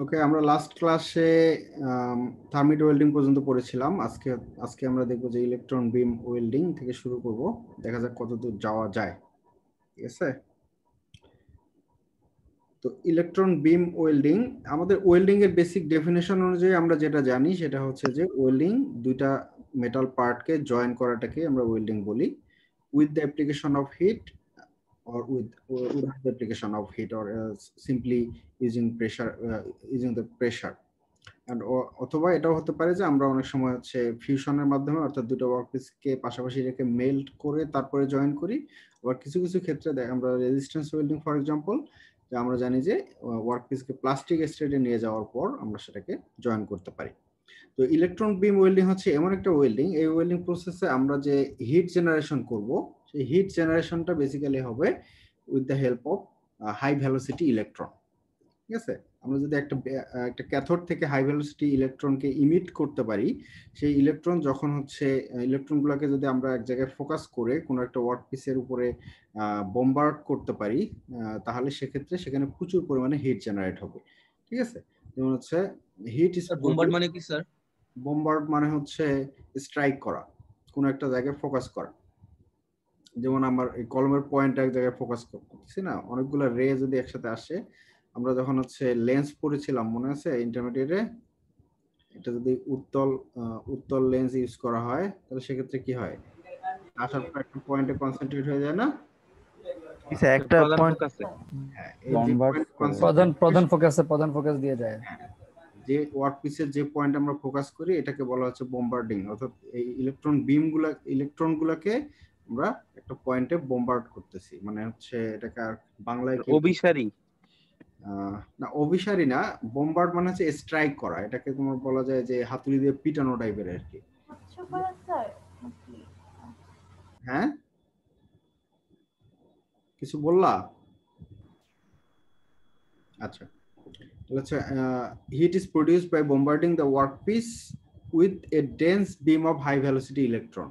ওকে, আমরা লাস্ট ক্লাসে thermite welding পর্যন্ত পড়েছিলাম। আজকে আমরা দেখবো যে ইলেকট্রন বিম ওয়েল্ডিং থেকে শুরু করব, দেখা যাক কতদূর যাওয়া যায়। ঠিক আছে, তো ইলেকট্রন বিম ওয়েল্ডিং, আমাদের ওয়েল্ডিং এর বেসিক ডেফিনেশন অনুযায়ী আমরা যেটা জানি সেটা হচ্ছে যে ওয়েল্ডিং দুইটা মেটাল পার্টকে জয়েন করাটাকে আমরা ওয়েল্ডিং বলি, with the application of heat or without the application of heat, or simply using pressure, using the pressure. And অথবা এটাও হতে পারে যে আমরা অনেক সময় হচ্ছে ফিউশনের মাধ্যমে, অর্থাৎ দুটো ওয়ার্কপিসকে পাশাপাশি রেখে মেল্ট করে তারপরে জয়েন করি। আবার কিছু কিছু ক্ষেত্রে আমরা রেজিস্ট্যান্স ওয়েল্ডিং ফর এক্সাম্পল, যে আমরা জানি যে ওয়ার্কপিসকে প্লাস্টিক স্টেটে নিয়ে যাওয়ার পর আমরা সেটাকে জয়েন করতে পারি। তো ইলেকট্রন বিম ওয়েল্ডিং হচ্ছে এমন একটা ওয়েল্ডিং, এই ওয়েল্ডিং প্রসেসে আমরা যে হিট জেনারেশন করব, সেই হিট জেনারেশনটা বেসিক্যালি হবে with the help of high velocity electron. ঠিক আছে, আমরা যদি একটা ক্যাথোড থেকে হাই ভেলোসিটি ইলেকট্রনকে ইমিট করতে পারি, সেই ইলেকট্রন যখন হচ্ছে ইলেকট্রনগুলোকে যদি আমরা এক জায়গায় ফোকাস করে কোনো একটা ওয়ার্কপিসের উপরে বোম্বার্ড করতে পারি, তাহলে সেক্ষেত্রে সেখানে প্রচুর পরিমাণে হিট জেনারেট হবে। ঠিক আছে, যেমন হচ্ছে হিট ইজ বোম্বার্ড মানে কি স্যার? বোম্বার্ড মানে হচ্ছে স্ট্রাইক করা, কোনো একটা জায়গায় ফোকাস করা। যেমন আমার এই কলমের পয়েন্ট এক জায়গায় ফোকাস করতেছি না, অনেকগুলো রে যদি একসাথে আসে, আমরা যখন হচ্ছে লেন্স পড়েছিলাম মনে আছে ইন্টারমিডিয়েটে, এটা যদি উত্তল লেন্স ইউজ করা হয় তাহলে সেক্ষেত্রে কি হয়, আসার পর একটা পয়েন্টে কনসেন্ট্রেট হয়ে যায় না? একটা পয়েন্ট আছে, হ্যাঁ, এই যে প্রধান ফোকাস দিয়ে যায়। যে ওয়ার্কপিসের যে পয়েন্ট আমরা ফোকাস করি এটাকে বলা হচ্ছে বোম্বার্ডিং, অর্থাৎ এই ইলেকট্রনগুলোকে আমরা একটা পয়েন্টে বোম্বার্ড করতেছি, মানে হচ্ছে এটাকে আর বাংলায় কি অভিসারী না, অভিসারী না, বোম্বার্ড মানে হচ্ছে স্ট্রাইক করা, এটাকে তোমার বলা যায় যে হাতুড়ি দিয়ে পিটানো টাইপের আর কি। হ্যাঁ, কিছু বললা? আচ্ছা, heat is produced by bombarding the workpiece with a dense beam of high velocity electron.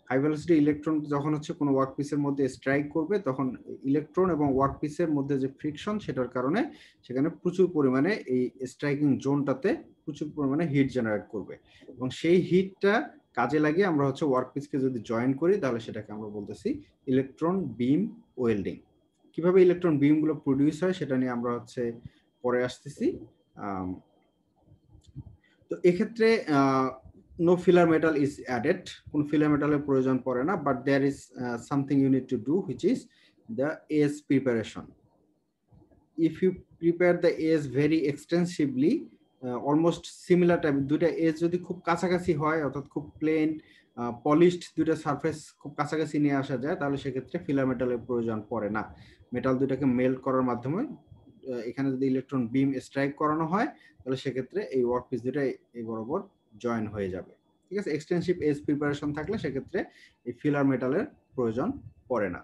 High velocity electron যখন হচ্ছে কোনো ওয়ার্কপিসের মধ্যে স্ট্রাইক করবে, তখন ইলেকট্রন এবং ওয়ার্কপিসের মধ্যে যে ফ্রিকশন, সেটার কারণে সেখানে প্রচুর পরিমাণে এই স্ট্রাইকিং জোনটাতে প্রচুর পরিমাণে হিট জেনারেট করবে, এবং সেই হিটটা কাজে লাগিয়ে আমরা হচ্ছে ওয়ার্কপিসকে যদি জয়েন করি তাহলে সেটাকে আমরা বলতেছি ইলেকট্রন বিম ওয়েল্ডিং। কিভাবে ইলেকট্রন বিমগুলো প্রডিউস হয় সেটা নিয়ে আমরা হচ্ছে পরে আসতেছি। তো এক্ষেত্রে no filler metal is added, কোন filler মেটালের প্রয়োজন পড়ে না, but there is something you need to do, which is the AS preparation. If you prepare the AS very extensively, almost similar type, দুইটা AS যদি খুব কাছাকাছি হয়, অর্থাৎ খুব প্লেন পলিশড দুইটা সারফেস খুব কাছাকাছি নিয়ে আসা যায়, তাহলে সেক্ষেত্রে ফিলার মেটালের প্রয়োজন পড়ে না। মেটাল দুটাকে মেল্ট করার মাধ্যমে এখানে যদি ইলেকট্রন বিম স্ট্রাইক করানো হয়, তাহলে সেক্ষেত্রে এই ওয়ার্কপিস দুটো এই বরাবর জয়েন হয়ে যাবে। ঠিক আছে, এক্সটেনসিভ এজ প্রিপারেশন থাকলে সেক্ষেত্রে এই ফিলার মেটালের প্রয়োজন পড়ে না।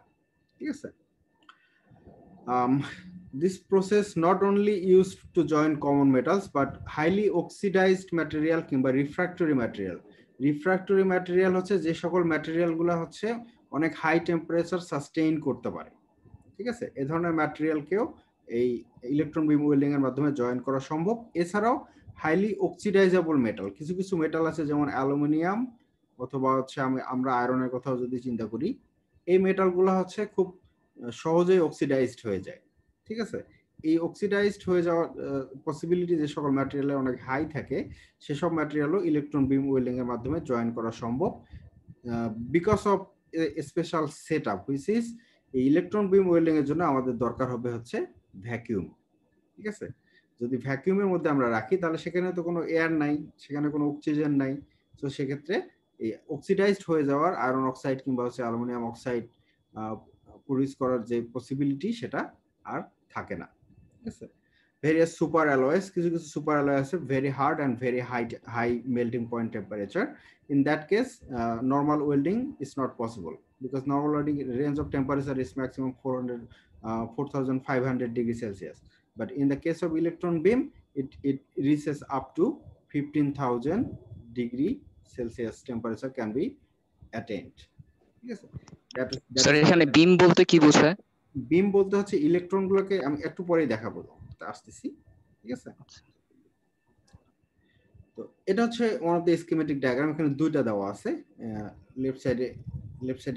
ঠিক আছে, this process not only used to join common metals but highly oxidized material কিংবা refractory material হচ্ছে যে সকল ম্যাটেরিয়াল গুলো হচ্ছে অনেক হাই টেম্পারেচার সাস্টেইন করতে পারে। ঠিক আছে, এই ধরনের ম্যাটেরিয়ালকেও এই ইলেকট্রন বিম ওয়েল্ডিং এর মাধ্যমে জয়েন করা সম্ভব। এছাড়াও হাইলি অক্সিডাইজেবল মেটাল, কিছু কিছু মেটাল আছে যেমন অ্যালুমিনিয়াম, অথবা হচ্ছে আমরা আয়রনের কথাও যদি চিন্তা করি, এই মেটালগুলো হচ্ছে খুব সহজেই অক্সিডাইজড হয়ে যায়। ঠিক আছে, এই অক্সিডাইজড হয়ে যাওয়ার পসিবিলিটি যে সকল ম্যাটেরিয়ালে অনেক হাই থাকে, সেসব ম্যাটেরিয়ালও ইলেকট্রন বিম ওয়েল্ডিং এর মাধ্যমে জয়েন করা সম্ভব, because of special set up, which is এই ইলেকট্রন বিম ওয়েল্ডিং এর জন্য আমাদের দরকার হবে হচ্ছে ভ্যাকিউম। ঠিক আছে, যদি ভ্যাকিউমের মধ্যে আমরা রাখি তাহলে সেখানে তো কোনো এয়ার নাই, সেখানে কোনো অক্সিজেন নাই, তো সেক্ষেত্রে এই অক্সিডাইজড হয়ে যাওয়ার আয়রন অক্সাইড কিংবা হচ্ছে অ্যালুমিনিয়াম অক্সাইড প্রডিউস করার যে পসিবিলিটি সেটা আর থাকে না। ঠিক আছে, ভেরিয়াস সুপার অ্যালয়েস, কিছু কিছু সুপার অ্যালয় আছে very hard and very high melting point temperature. In that case normal welding is not possible, because normal welding range of temperature is maximum 4500 degrees Celsius, but in the case of electron beam it reaches up to 15000 degree Celsius temperature can be attained. ঠিক আছে, sir এখানে বিম বলতে কি বোঝায়? বিম বলতে হচ্ছে ইলেকট্রনগুলোকে, আমি একটু পরেই দেখাবো, আসতেছি। ঠিক আছে, তো এটা হচ্ছে one of the schematic diagram. এখানে দুইটা দেওয়া আছে, লেফট সাইডে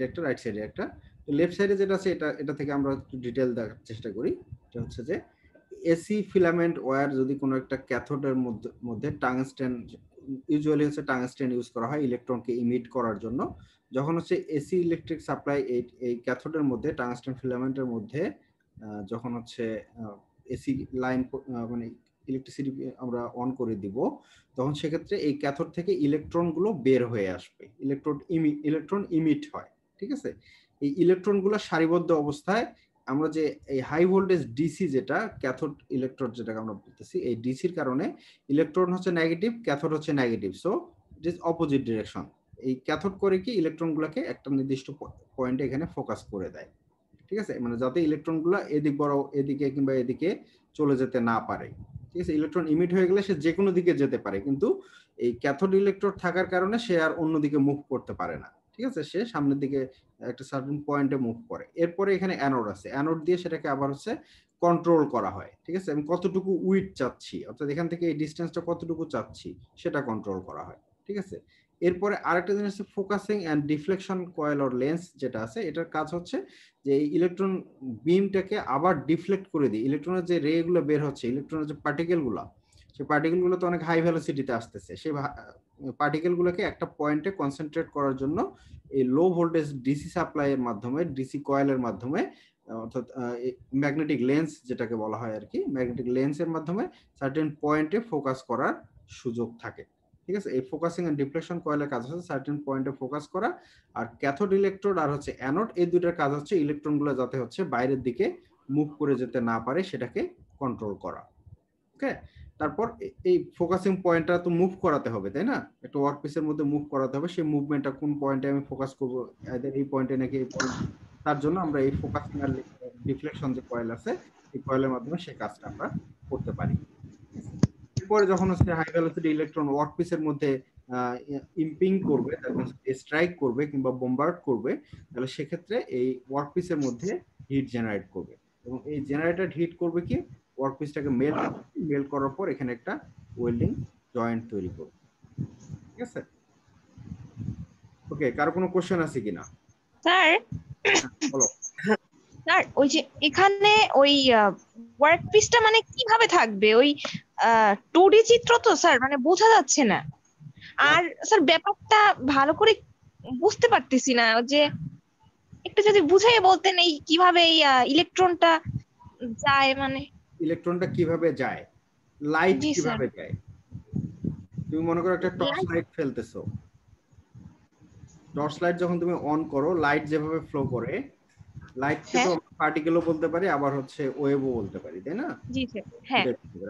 একটা, রাইট সাইডে একটা। তো লেফট সাইডে যেটা আছে এটা থেকে আমরা একটু ডিটেল দেখার চেষ্টা করি। এটা হচ্ছে যে এসি ফিলামেন্ট ওয়্যার যদি কোনো একটা ক্যাথোডের মধ্যে টাংস্টেন, ইউজুয়ালি হচ্ছে টাংস্টেন ইউজ করা হয় ইলেকট্রনকে ইমিট করার জন্য। যখন হচ্ছে এসি ইলেকট্রিক সাপ্লাই এই ক্যাথোডের মধ্যে টাংস্টেন ফিলামেন্টের মধ্যে যখন হচ্ছে এসি লাইন মানে ইলেকট্রিসিটি আমরা অন করে দিব, তখন সেক্ষেত্রে এই ক্যাথোড থেকে ইলেকট্রনগুলো বের হয়ে আসবে, ইলেকট্রন ইমিট হয়। ঠিক আছে, এই ইলেকট্রনগুলো সারিবদ্ধ অবস্থায় আমরা যে এই হাই ভোল্টেজ ডিসি যেটা ক্যাথোড ইলেকট্রোড যেটাকে আমরা বলতেছি, এই ডিসির কারণে ইলেকট্রন হচ্ছে নেগেটিভ, ক্যাথোড হচ্ছে negative, so it is opposite direction. এই ক্যাথোড করে কি ইলেকট্রনগুলোকে একটা নির্দিষ্ট পয়েন্টে এখানে ফোকাস করে দেয়। ঠিক আছে, মানে যাতে ইলেকট্রনগুলো এদিকে কিংবা এদিকে চলে যেতে না পারে। ঠিক আছে, ইলেকট্রন ইমিট হয়ে গেলে সে যে কোনো দিকে যেতে পারে, কিন্তু এই ক্যাথোড ইলেকট্রোড থাকার কারণে সে আর অন্যদিকে মুভ করতে পারে না। ঠিক আছে, সে সামনের দিকে একটা সার্টেন পয়েন্টে মুভ করে। এরপরে এখানে অ্যানোড আছে, অ্যানোড দিয়ে সেটাকে আবার হচ্ছে কন্ট্রোল করা হয়। ঠিক আছে, আমি কতটুকু উইডথ চাচ্ছি, অর্থাৎ এখান থেকে এই ডিসটেন্সটা কতটুকু চাচ্ছি সেটা কন্ট্রোল করা হয়। ঠিক আছে, এরপরে আরেকটা জিনিস হচ্ছে focusing and deflection coil or lens যেটা আছে, এটার কাজ হচ্ছে যে এই ইলেকট্রন বিমটাকে আবার ডিফ্লেক্ট করে দিই। ইলেকট্রনের যে রে গুলো বের হচ্ছে, ইলেকট্রনের যে পার্টিকেল গুলা, সেই পার্টিকেল গুলো তো অনেক হাই ভেলোসিটিতে আসতেছে, সেই পার্টিকেল গুলোকে একটা পয়েন্টে কনসেন্ট্রেট করার জন্য এই লো ভোল্টেজ ডিসি সাপ্লাই এর মাধ্যমে, ডিসি কয়েলের মাধ্যমে, অর্থাৎ ম্যাগনেটিক লেন্স যেটাকে বলা হয় আর কি, ম্যাগনেটিক লেন্সের মাধ্যমে সার্টেন পয়েন্টে ফোকাস করার সুযোগ থাকে। ঠিক আছে, এই ফোকাসিং এন্ড ডিফ্লেকশন কয়েলের কাজ হচ্ছে সার্টেন পয়েন্টে ফোকাস করা। আর ক্যাথোড ইলেকট্রোড আর হচ্ছে অ্যানোড, এই দুইটার কাজ হচ্ছে ইলেকট্রনগুলো যাতে হচ্ছে বাইরের দিকে মুভ করে যেতে না পারে সেটাকে কন্ট্রোল করা। ওকে, তারপর এই ফোকাসিং পয়েন্টটা তো মুভ করাতে হবে, তাই না? একটা ওয়ার্কপিসের মধ্যে মুভ করাতে হবে, সেই মুভমেন্টটা কোন পয়েন্টে আমি ফোকাস করব, এই পয়েন্টে নাকি এই পয়েন্ট, তার জন্য আমরা এই ফোকাসিং আর ডিফ্লেকশন যে কয়েল আছে, এই কয়েলের মাধ্যমে সেই কাজটা আমরা করতে পারি। এরপরে যখন হচ্ছে হাই ভেলোসিটি ইলেকট্রন ওয়ার্কপিসের মধ্যে ইম্পিং করবে, স্ট্রাইক করবে কিংবা বোম্বার্ড করবে, তাহলে সেক্ষেত্রে এই ওয়ার্কপিসের মধ্যে হিট জেনারেট করবে, এবং এই জেনারেটেড হিট করবে কি ওয়ার্কপিসটাকে মেল্ট করার পর এখানে একটা ওয়েল্ডিং জয়েন্ট তৈরি করবে। ঠিক আছে, ওকে, কারো কোনো কোশ্চেন আছে কিনা? স্যার বলো। স্যার, ওই যে এখানে ওই ওয়ার্কপিসটা মানে কিভাবে থাকবে? ওই 2D চিত্র তো স্যার, মানে বোঝা যাচ্ছে না। আর স্যার ব্যাপারটা ভালো করে বুঝতে পারতেছি না, যে একটু যদি বুঝাই বলতেন এই কিভাবে এই ইলেকট্রনটা যায়, মানে ইলেকট্রনটা কিভাবে যায়, লাইট জি স্যার। কিভাবে যায়। তুমি মনে করো একটা টর্চ লাইট ফেলতেছো, টর্চ লাইট যখন তুমি অন করো, লাইট যেভাবে ফ্লো করে, লাইটকে তো পার্টিকেলও বলতে পারি, আবার হচ্ছে ওয়েভও বলতে পারি, তাই না? জি স্যার, হ্যাঁ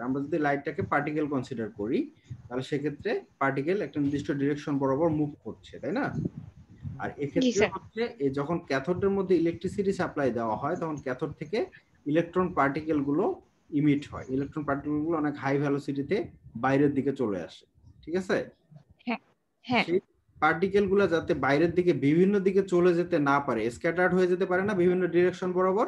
আমরা যদি লাইটটাকে পার্টিকেল কনসিডার করি, তাহলে সেক্ষেত্রে পার্টিকেল একটা নির্দিষ্ট ডিরেকশন বরাবর মুভ করছে, তাই না? আর এক্ষেত্রে হচ্ছে যখন ক্যাথোডের মধ্যে ইলেকট্রিসিটি সাপ্লাই দেওয়া হয়, তখন ক্যাথোড থেকে ইলেকট্রন পার্টিকেল গুলো ইমিট হয়, ইলেকট্রন পার্টিকেল গুলো অনেক হাই ভেলোসিটিতে বাইরের দিকে চলে আসে। ঠিক আছে, সেই পার্টিকেল গুলা যাতে বাইরের দিকে বিভিন্ন দিকে চলে যেতে না পারে, স্ক্যাটার্ড হয়ে যেতে পারে না বিভিন্ন ডিরেকশন বরাবর,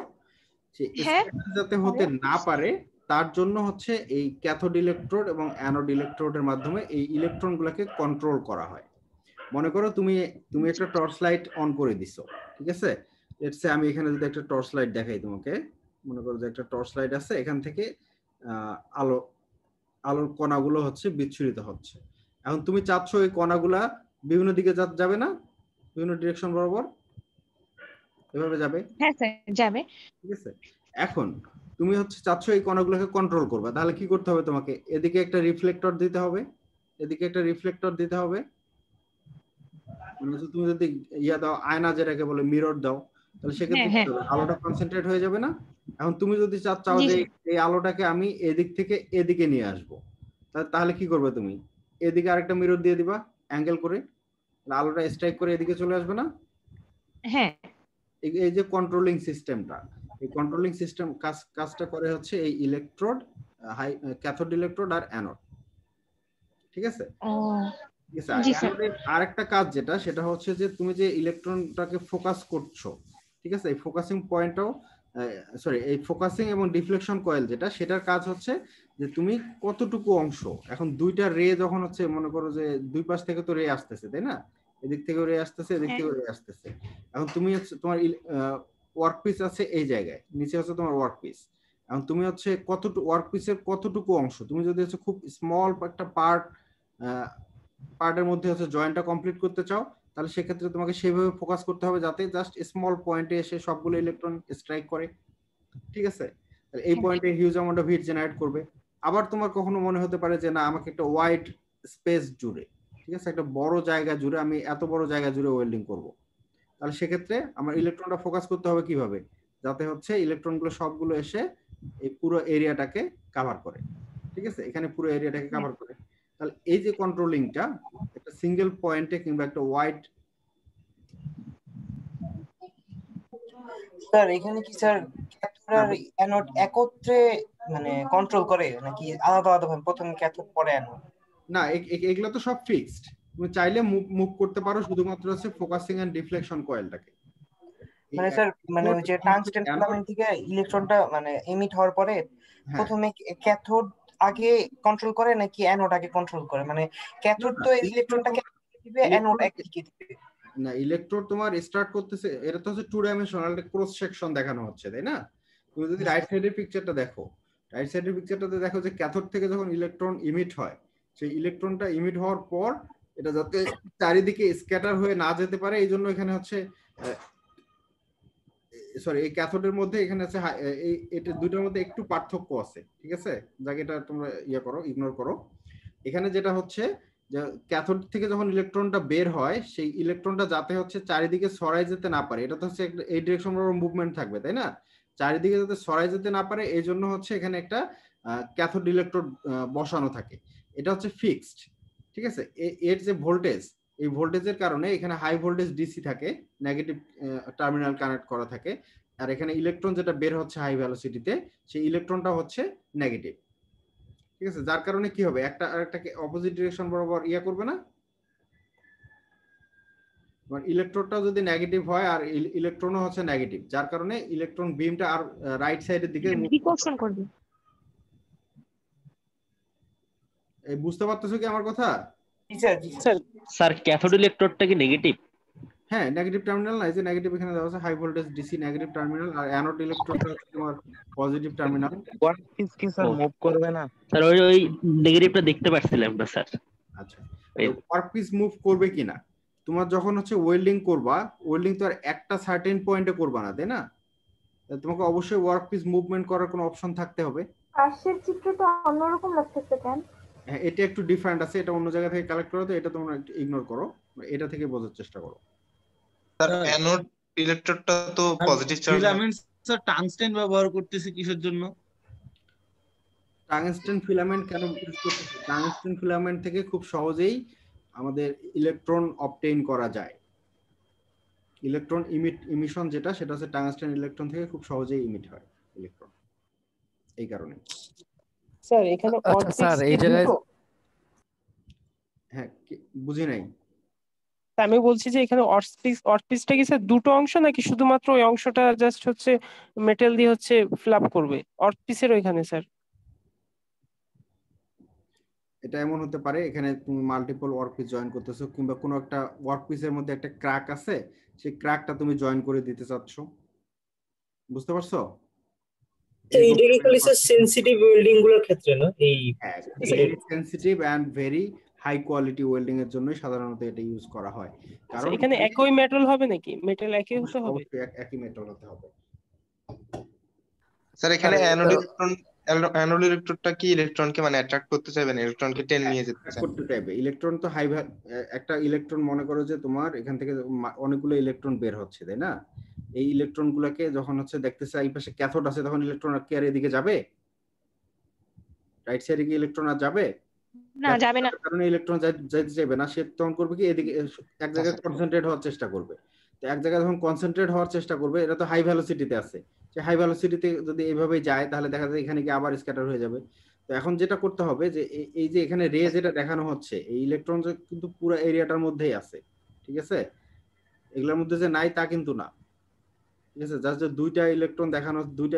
যাতে হতে না পারে, তার জন্য হচ্ছে এই ক্যাথোড ইলেকট্রোড এবং অ্যানোড ইলেকট্রোডের মাধ্যমে এই ইলেকট্রন গুলাকে কন্ট্রোল করা হয়। মনে করো তুমি একটা টর্চ লাইট অন করে দিছো, ঠিক আছে? লেটস সে আমি এখানে যদি একটা টর্চ লাইট দেখাই তোমাকে, মনে করো যে একটা টর্চ লাইট আছে, এখান থেকে আলোর কণাগুলো হচ্ছে বিচ্ছুরিত হচ্ছে। এখন তুমি চাচ্ছ এই কণাগুলা বিভিন্ন দিকে যাবে না, বিভিন্ন ডিরেকশন বরাবর এভাবে যাবে। হ্যাঁ স্যার, যাবে। ঠিক আছে, এখন তুমি হচ্ছে চাচ্ছ এই কণাগুলোকে কন্ট্রোল করবে, তাহলে কি করতে হবে তোমাকে? এদিকে একটা রিফ্লেক্টর দিতে হবে, এদিকে একটা রিফ্লেক্টর দিতে হবে। তুমি যদি ইয়া দাও, আয়না যেটাকে বলে মিরর দাও, তাহলে সেক্ষেত্রে আলোটা কনসেন্ট্রেট হয়ে যাবে না? এখন তুমি যদি চাও যে এই আলোটাকে আমি এদিক থেকে এদিকে নিয়ে আসবো, তাহলে কি করবে? তুমি এদিকে আরেকটা মিরর দিয়ে দিবা অ্যাঙ্গেল করে, আলোটা স্ট্রাইক করে এদিকে চলে আসবে না? হ্যাঁ, এই যে কন্ট্রোলিং সিস্টেমটা, এই কন্ট্রোলিং সিস্টেম কাজটা করে হচ্ছে এই ইলেকট্রোড, ক্যাথোড ইলেকট্রোড আর অ্যানোড। ঠিক আছে, আরেকটা কাজ যেটা, সেটা হচ্ছে যে তুমি যে ইলেকট্রনটাকে ফোকাস করছো, ঠিক আছে, এই ফোকাসিং পয়েন্টটাও সরি, এই ফোকাসিং এবং ডিফ্লেকশন কয়েল যেটা, সেটার কাজ হচ্ছে যে তুমি কতটুকু অংশ, এখন দুইটা রে যখন হচ্ছে, মনে করো যে দুই পাশ থেকে তো রে আসতেছে, তাই না? এদিক থেকে রে আসতেছে, এদিক থেকে রে আসতেছে। এখন তুমি হচ্ছে তোমার ওয়ার্ক পিস আছে এই জায়গায়, নিচে হচ্ছে তোমার ওয়ার্ক পিস। এখন তুমি হচ্ছে কতটুকু ওয়ার্ক পিসের কতটুকু অংশ, তুমি যদি হচ্ছে খুব স্মল একটা পার্টের মধ্যে হচ্ছে জয়েন্টটা কমপ্লিট করতে চাও, তাহলে সেক্ষেত্রে তোমাকে সেইভাবে ফোকাস করতে হবে যাতে জাস্ট স্মল পয়েন্টে এসে সবগুলো ইলেকট্রন স্ট্রাইক করে। ঠিক আছে, এই পয়েন্টে huge amount of heat generate করবে। আবার তোমার কখনো মনে হতে পারে যে না, আমাকে একটা ওয়াইড স্পেস জুড়ে, ঠিক আছে, একটা বড় জায়গা জুড়ে, আমি এত বড় জায়গা জুড়ে ওয়েল্ডিং করব, তাহলে সেক্ষেত্রে আমার ইলেকট্রনটা ফোকাস করতে হবে কিভাবে, যাতে হচ্ছে ইলেকট্রনগুলো সবগুলো এসে এই পুরো এরিয়াটাকে কভার করে। ঠিক আছে, এখানে পুরো এরিয়াটাকে কভার করে। তাহলে এই যে কন্ট্রোলিংটা একটা সিঙ্গেল পয়েন্টে কিংবা একটা ওয়াইড। স্যার এখানে কি স্যার ক্যাথোড আর অ্যানোড একত্রে মানে কন্ট্রোল করে নাকি আলাদা আলাদা ভাবে, প্রথমে ক্যাথোড পরে অ্যানোড? না, এগুলো তো সব ফিক্সড, তুমি চাইলে মুভ করতে পারো শুধুমাত্র হচ্ছে ফোকাসিং এন্ড ডিফ্লেকশন কয়েলটাকে। মানে স্যার মানে ওই যে টাংস্টেন ফিলামেন্ট থেকে ইলেকট্রনটা মানে এমিট হওয়ার পরে প্রথমে ক্যাথোড আগে কন্ট্রোল করে নাকি অ্যানোড আগে কন্ট্রোল করে? মানে ক্যাথোড তো ইলেকট্রনটাকে দিবে, অ্যানোড একদিকে দিবে না। ইলেকট্রোড তোমার স্টার্ট করতেছে, এটা তো হচ্ছে টু ডাইমেনশনাল ক্রস সেকশন দেখানো হচ্ছে, তাই না? তুমি যদি রাইট সাইডের পিকচারটা দেখো, রাইট সাইডের পিকচারটাতে দেখো যে ক্যাথোড থেকে যখন ইলেকট্রন ইমিট হয়, সেই ইলেকট্রনটা ইমিট হওয়ার পর এটা যাতে চারিদিকে স্ক্যাটার হয়ে না যেতে পারে, এই জন্য এখানে হচ্ছে সরি, এই ক্যাথোডের মধ্যে এখানে আছে এই এটা দুটোর মধ্যে একটু পার্থক্য আছে। ঠিক আছে, যাকে এটা তোমরা ইগনোর করো। এখানে যেটা হচ্ছে যে ক্যাথোড থেকে যখন ইলেকট্রনটা বের হয়, সেই ইলেকট্রনটা যাতে হচ্ছে চারিদিকে ছড়াই যেতে না পারে, এটা তো হচ্ছে এই ডিরেকশন মুভমেন্ট থাকবে, তাই না? চারিদিকে যাতে ছড়াই যেতে না পারে, এই জন্য হচ্ছে এখানে একটা ক্যাথোড ইলেকট্রোড বসানো থাকে। এটা হচ্ছে ফিক্সড। ঠিক আছে, এর যে ভোল্টেজ, এই ভোল্টেজের কারণে এখানে হাই ভোল্টেজ ডিসি থাকে, নেগেটিভ টার্মিনাল কানেক্ট করা থাকে, আর এখানে ইলেকট্রন যেটা বের হচ্ছে হাই ভেলোসিটিতে, সেই ইলেকট্রনটা হচ্ছে নেগেটিভ। ঠিক আছে, যার কারণে কি হবে, একটা আরেকটাকে অপোজিট ডিরেকশন বরাবর করবে না। মানে ইলেকট্রনটা যদি নেগেটিভ হয় আর ইলেকট্রনও হচ্ছে নেগেটিভ, যার কারণে ইলেকট্রন বিমটা আর রাইট সাইডের দিকে বিকর্ষণ করবে। এই বুঝতে পারতেছো কি আমার কথা? স্যার ক্যাথোড ইলেকট্রোডটা কি নেগেটিভ? হ্যাঁ, নেগেটিভ টার্মিনাল না, এই যে নেগেটিভ এখানে দেওয়া আছে high voltage DC negative terminal, আর অ্যানোড ইলেকট্রোডটা হচ্ছে তোমার পজিটিভ টার্মিনাল। ওয়ার্ক পিস কি স্যার মুভ করবে না? স্যার ওই নেগেটিভটা দেখতে পাচ্ছিলাম না স্যার। আচ্ছা, ওয়ার্ক পিস মুভ করবে কিনা, তোমার যখন হচ্ছে ওয়েল্ডিং করবা, ওয়েল্ডিং তো আর একটা সার্টেন পয়েন্টে করবা না, তাই না? তোমাকে অবশ্যই ওয়ার্ক পিস মুভমেন্ট করার কোনো অপশন থাকতে হবে। পাশের চিত্রটা অন্যরকম লাগতেছে কেন? হ্যাঁ, এটা একটু ডিফারেন্ট আছে, এটা অন্য জায়গা থেকে কালেক্ট করা, তো এটা তোমরা একটু ইগনোর করো, এটা থেকে বোঝার চেষ্টা করো। স্যার অ্যানোড ইলেকট্রোডটা তো positive charge. Filament sir tungsten ব্যবহার করতেছি কিসের জন্য? টাংস্টেন ফিলামেন্ট কেন ইউজ করতেছি? টাংস্টেন ফিলামেন্ট থেকে খুব সহজেই আমাদের ইলেকট্রন অবটেইন করা যায়। ইলেকট্রন ইমিশন যেটা, সেটা হচ্ছে টাংস্টেন ইলেকট্রন থেকে খুব সহজেই ইমিট হয় ইলেকট্রন, এই কারণে। স্যার এখানে স্যার এই জায়গায় হ্যাঁ, বুঝি নাই। আমি বলছি যে এখানে অর্থপিসটা কি স্যার দুটো অংশ নাকি শুধুমাত্র ওই অংশটা জাস্ট হচ্ছে মেটাল দিয়ে হচ্ছে ফ্ল্যাপ করবে অর্থপিসের ওইখানে স্যার? এটা এমন হতে পারে, এখানে তুমি মাল্টিপল ওয়ার্ক পিস জয়েন করতেছো, কিংবা কোনো একটা ওয়ার্ক পিসের মধ্যে একটা ক্র্যাক আছে, সেই ক্র্যাকটা তুমি জয়েন করে দিতে চাচ্ছ। বুঝতে পারছো? এইটা কি খালি স্যার সেনসিটিভ ওয়েল্ডিং গুলোর ক্ষেত্রে না? এই very sensitive and very high quality welding এর জন্য সাধারণত এটা ইউজ করা হয়। কারণ এখানে একই মেটাল হবে নাকি? মেটাল একই হতে হবে? একই মেটাল হতে হবে। স্যার এখানে অ্যানোড ইলেকট্রোডটা কি ইলেকট্রনকে মানে অ্যাট্রাক্ট করতে চাইবে না, ইলেকট্রনকে টেনে নিয়ে যেতে চাইবে। ইলেকট্রন তো হাই, একটা ইলেকট্রন মনে করো যে তোমার এখান থেকে অনেকগুলো ইলেকট্রন বের হচ্ছে, তাই না? এই ইলেকট্রন গুলাকে যখন হচ্ছে দেখতেছে এই পাশে ক্যাথোড আছে, তখন ইলেকট্রন কি আর এদিকে যাবে? রাইট সাইডে কি ইলেকট্রন আর যাবে না? যাবে না, কারণ ইলেকট্রন যাইতে চাইবে না। সে তখন করবে কি, এদিকে এক জায়গায় কনসেন্ট্রেট হওয়ার চেষ্টা করবে। তো এক জায়গায় যখন কনসেন্ট্রেট হওয়ার চেষ্টা করবে, এটা তো হাই ভেলোসিটিতে আছে, সে হাই ভেলোসিটিতে যদি এইভাবে যায়, তাহলে দেখা যায় এখানে কি আবার স্ক্যাটার হয়ে যাবে। তো এখন যেটা করতে হবে যে এই যে এখানে রে যেটা দেখানো হচ্ছে, এই ইলেকট্রন কিন্তু পুরো এরিয়াটার মধ্যেই আছে। ঠিক আছে, এগুলোর মধ্যে যে নাই তা কিন্তু না। ঠিক আছে, জাস্ট যে দুইটা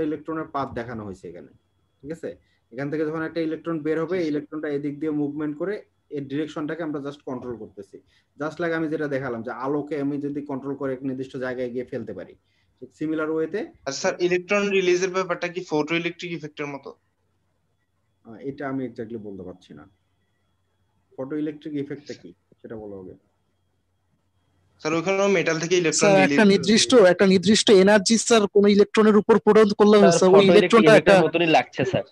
ইলেকট্রনের পাথ দেখানো হয়েছে এখানে। ঠিক আছে, এখান থেকে যখন একটা ইলেকট্রন বের হবে, ইলেকট্রনটা এদিক দিয়ে মুভমেন্ট করে এর ডিরেকশনটাকে আমরা জাস্ট কন্ট্রোল করতেছি। জাস্ট লাইক আমি যেটা দেখালাম যে আলোকে আমি যদি কন্ট্রোল করে এক নির্দিষ্ট জায়গায় গিয়ে ফেলতে পারি, ঠিক সিমিলার ওয়েতে। আর স্যার ইলেকট্রন রিলিজের ব্যাপারটা কি ফটো ইলেকট্রিক ইফেক্টের মতো? এটা আমি এক্স্যাক্টলি বলতে পারছি না। ফটো ইলেকট্রিক ইফেক্টটা কি সেটা বলা হবে। স্যার ওখানে মেটাল থেকে ইলেকট্রন স্যার রিলিজ একটা নির্দিষ্ট এনার্জি স্যার কোন ইলেকট্রনের উপর প্রদান করলে স্যার ওই ইলেকট্রনটা একটা মতনই লাগছে স্যার।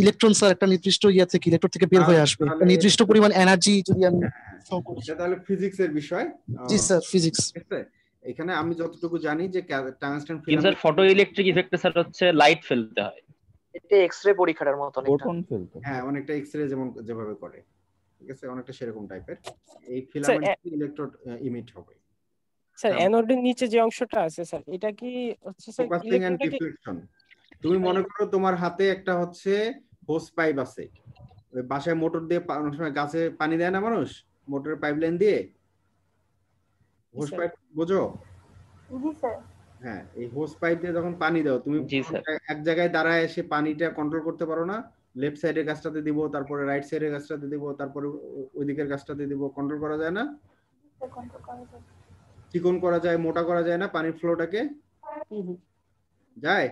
ইলেকট্রন স্যার একটা নির্দিষ্ট ইয়া থেকে ইলেকট্রন থেকে বের হয়ে আসবে একটা নির্দিষ্ট পরিমাণ এনার্জি যদি আমি সেটা তাহলে ফিজিক্সের বিষয়। জি স্যার ফিজিক্স। এখানে আমি যতটুকু জানি যে টাংস্টেন কিন্তু ফিলামেন্ট স্যার ফটো ইলেকট্রিক ইফেক্টে স্যার হচ্ছে লাইট ফেলতে হয়। এটা এক্স-রে পরীক্ষার মতন এটা। ফোটন ফেলতে। হ্যাঁ, অনেকটা এক্স-রে যেভাবে করে, ঠিক আছে, অনেকটা সেরকম টাইপের। এই ফিলামেন্ট ইলেকট্রোড ইমিট হবে। স্যার অ্যানোডের নিচে যে অংশটা আছে স্যার, এটা কি হচ্ছে স্যার ফোকাসিং এন্ড ডিফ্লেকশন। তুমি মনে করো তোমার হাতে একটা হচ্ছে হোস পাইপ আছে, ওই বাসায় মোটর দিয়ে অনেক সময় গাছে পানি দেয় না মানুষ, মোটরের পাইপলাইন দিয়ে। হোস পাইপ বোঝো? জি স্যার। হ্যাঁ, এই হোস পাইপ দিয়ে যখন পানি দাও তুমি এক জায়গায় দাঁড়ায় এসে পানিটা কন্ট্রোল করতে পারো না। লেফট সাইডের গাছটাতে দিব, তারপরে রাইট সাইডের গাছটাতে দিব, তারপরে ওই দিকের গাছটাতে দিব। কন্ট্রোল করা যায় না? চিকন করা যায়, মোটা করা যায় না পানির ফ্লোটাকে? যায়?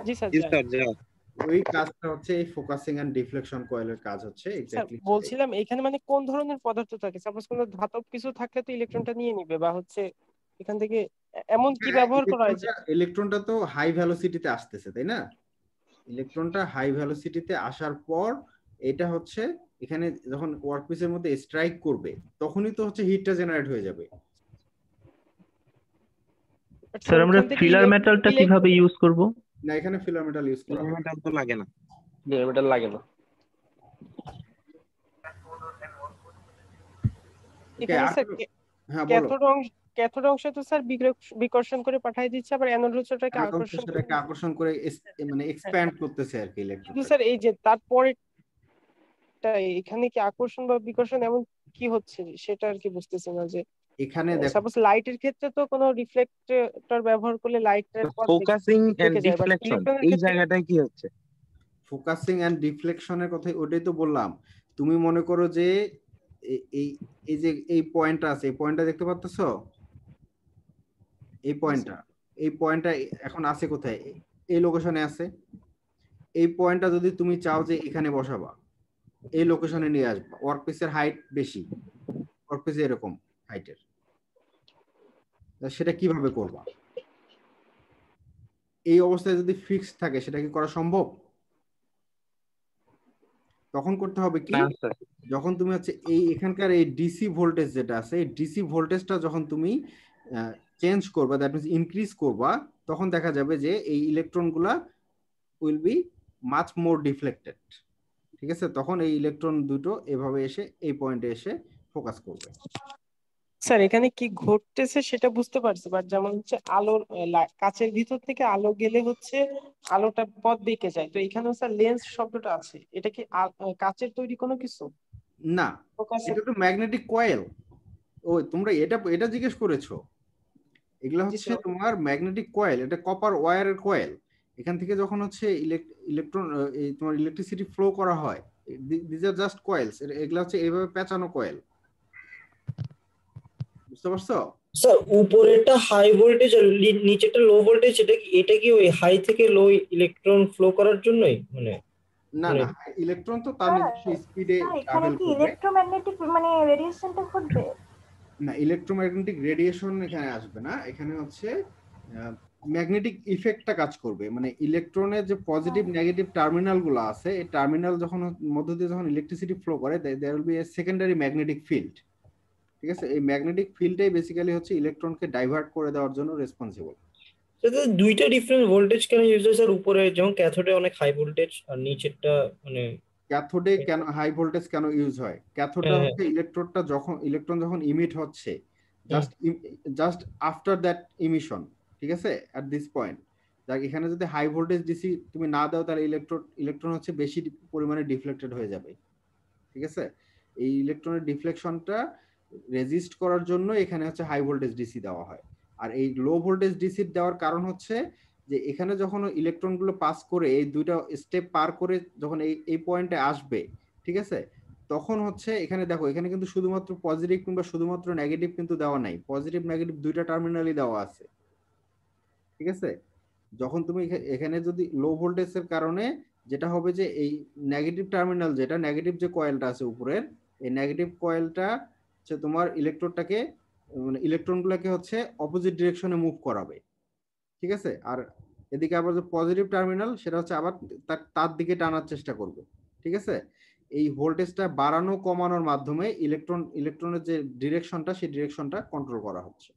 জি স্যার যায়। ওই কাজটা হচ্ছে এই ফোকাসিং এন্ড ডিফ্লেকশন কয়েলের কাজ হচ্ছে এক্স্যাক্টলি। বলছিলাম এখানে মানে কোন ধরনের পদার্থ থাকে? সাপোজ কোন ধাতব কিছু থাকলে তো ইলেকট্রনটা নিয়ে নিবে, বা হচ্ছে এখান থেকে এমন কি ব্যবহার করা হয়? ইলেকট্রনটা তো হাই ভেলোসিটিতে আসতেছে, তাই না? ইলেকট্রনটা হাই ভেলোসিটিতে আসার পর এটা হচ্ছে এখানে যখন ওয়ার্কপিসের মধ্যে স্ট্রাইক করবে তখনই তো হচ্ছে হিটটা জেনারেট হয়ে যাবে। স্যার আমরা ফিলার মেটালটা কিভাবে ইউজ করব? না, এখানে ফিলার মেটাল ইউজ করা ফিলার মেটাল তো লাগে না। ফিলার মেটাল লাগে না। এখানে স্যার ক্যাথোড অংশ তো স্যার বিকর্ষণ করে পাঠিয়ে দিচ্ছে, আবার অ্যানোড অংশটাকে আকর্ষণ করে মানে এক্সপ্যান্ড করতেছে আর কি ইলেকট্রন। কিন্তু স্যার এই যে তারপরে এখানে কি আকর্ষণ বা বিকর্ষণ এমন কি হচ্ছে সেটা আর কি বুঝতেছি না। যে এখানে সাপোজ লাইটের ক্ষেত্রে তো কোনো রিফ্লেক্টর ব্যবহার করলে লাইটের ফোকাসিং এন্ড ডিফ্লেকশন এই জায়গাটায় কি হচ্ছে? ফোকাসিং এন্ড ডিফ্লেকশনের কথা ওটাই তো বললাম। তুমি মনে করো যে এই যে এই পয়েন্টটা আছে, এই পয়েন্টটা দেখতে পাচ্ছো? এই পয়েন্টটা এখন আছে কোথায়? এই লোকেশনে আছে। এই পয়েন্টটা যদি তুমি চাও যে এখানে বসাবা, এই লোকেশনে নিয়ে আসবা, ওয়ার্কপিসের হাইট বেশি, ওয়ার্কপিস এরকম হাইটের, সেটা কিভাবে করবা? এই অবস্থায় যদি ফিক্সড থাকে সেটা কি করা সম্ভব? তখন করতে হবে কি, যখন তুমি হচ্ছে এখানকার এই ডিসি ভোল্টেজ যেটা আছে, এই ডিসি ভোল্টেজটা যখন তুমি চেঞ্জ করবা, দ্যাট মিন্স ইনক্রিজ করবা, তখন দেখা যাবে যে এই ইলেকট্রনগুলা will be much more deflected. ঠিক আছে, তখন এই ইলেকট্রন দুটো এভাবে এসে এই পয়েন্টে এসে ফোকাস করবে। স্যার এখানে কি ঘটতেছে সেটা বুঝতে পারছি, বাট যেমন হচ্ছে আলোর কাচের ভিতর থেকে আলো গেলে হচ্ছে আলোটা পথ বেঁকে যায়, তো এখানে স্যার লেন্স শব্দটা আছে, এটা কি কাচের তৈরি কোনো কিছু? না, এটা তো ম্যাগনেটিক কয়েল। ও তোমরা এটা জিজ্ঞেস করেছো? এগুলা হচ্ছে তোমার ম্যাগনেটিক কয়েল, এটা কপার ওয়্যারের কয়েল। এখান থেকে যখন হচ্ছে ইলেকট্রন তোমার ইলেকট্রিসিটি ফ্লো করা হয়, দিস আর জাস্ট কয়েলস। এগুলা হচ্ছে এইভাবে পেঁচানো কয়েল, বুঝতে পারছো? স্যার উপরেরটা হাই ভোল্টেজ আর নিচেরটা লো ভোল্টেজ, এটা কি ওই হাই থেকে লো ইলেকট্রন ফ্লো করার জন্যই? মানে না না, ইলেকট্রন তো তার নিজস্ব স্পিডে ট্রাভেল করবে। ইলেকট্রোম্যাগনেটিক মানে রেডিয়েশনটা ঘটবে না, ইলেকট্রোম্যাগনেটিক রেডিয়েশন এখানে আসবে না। এখানে হচ্ছে ম্যাগনেটিক ইফেক্টটা কাজ করবে। মানে ইলেকট্রনের যে পজিটিভ নেগেটিভ টার্মিনাল গুলো আছে, এই টার্মিনাল যখন মধ্য দিয়ে যখন ইলেকট্রিসিটি ফ্লো করে, there will be a secondary magnetic field. ঠিক আছে, এই ম্যাগনেটিক ফিল্ডটাই বেসিক্যালি হচ্ছে ইলেকট্রনকে ডাইভার্ট করে দেওয়ার জন্য রেসপন্সিবল। স্যার দুইটা ডিফারেন্ট ভোল্টেজ কেন ইউজ হয় স্যার? উপরে যেমন ক্যাথোডে অনেক হাই ভোল্টেজ আর নিচেরটা মানে ক্যাথোডে কেন হাই ভোল্টেজ কেন ইউজ হয়? ক্যাথোডটা হচ্ছে ইলেকট্রন যখন ইমিট হচ্ছে, জাস্ট আফটার দ্যাট ইমিশন, ঠিক আছে, এট দিস পয়েন্ট, এখানে যদি হাই ভোল্টেজ ডিসি তুমি না দাও তাহলে ইলেকট্রন হচ্ছে বেশি পরিমাণে ডিফ্লেক্টেড হয়ে যাবে। ঠিক আছে, এই ইলেকট্রনের ডিফ্লেকশনটা রেজিস্ট করার জন্য এখানে হচ্ছে হাই ভোল্টেজ ডিসি দেওয়া হয়। আর এই লো ভোল্টেজ ডিসি দেওয়ার কারণ হচ্ছে যে এখানে যখন ইলেকট্রন গুলো পাস করে এই দুইটা স্টেপ পার করে যখন এই পয়েন্টে আসবে, ঠিক আছে, তখন হচ্ছে এখানে দেখো এখানে কিন্তু শুধুমাত্র পজিটিভ কিংবা শুধুমাত্র নেগেটিভ কিন্তু দেওয়া নাই, পজিটিভ নেগেটিভ দুইটা টার্মিনালই দেওয়া আছে, ঠিক আছে। যখন তুমি এখানে যদি লো ভোল্টেজের কারণে যেটা হবে যে এই নেগেটিভ টার্মিনাল, যেটা নেগেটিভ যে কয়েলটা আছে উপরের, এই নেগেটিভ কয়েলটা হচ্ছে তোমার ইলেকট্রনটাকে মানে ইলেকট্রনগুলোকে হচ্ছে অপোজিট ডিরেকশনে মুভ করাবে, ঠিক আছে। আর এদিকে আবার যে পজিটিভ টার্মিনাল সেটা হচ্ছে আবার তার দিকে টানার চেষ্টা করবে, ঠিক আছে। এই ভোল্টেজটা বাড়ানো কমানোর মাধ্যমে ইলেকট্রনের যে ডিরেকশনটা সেই ডিরেকশনটা কন্ট্রোল করা হচ্ছে।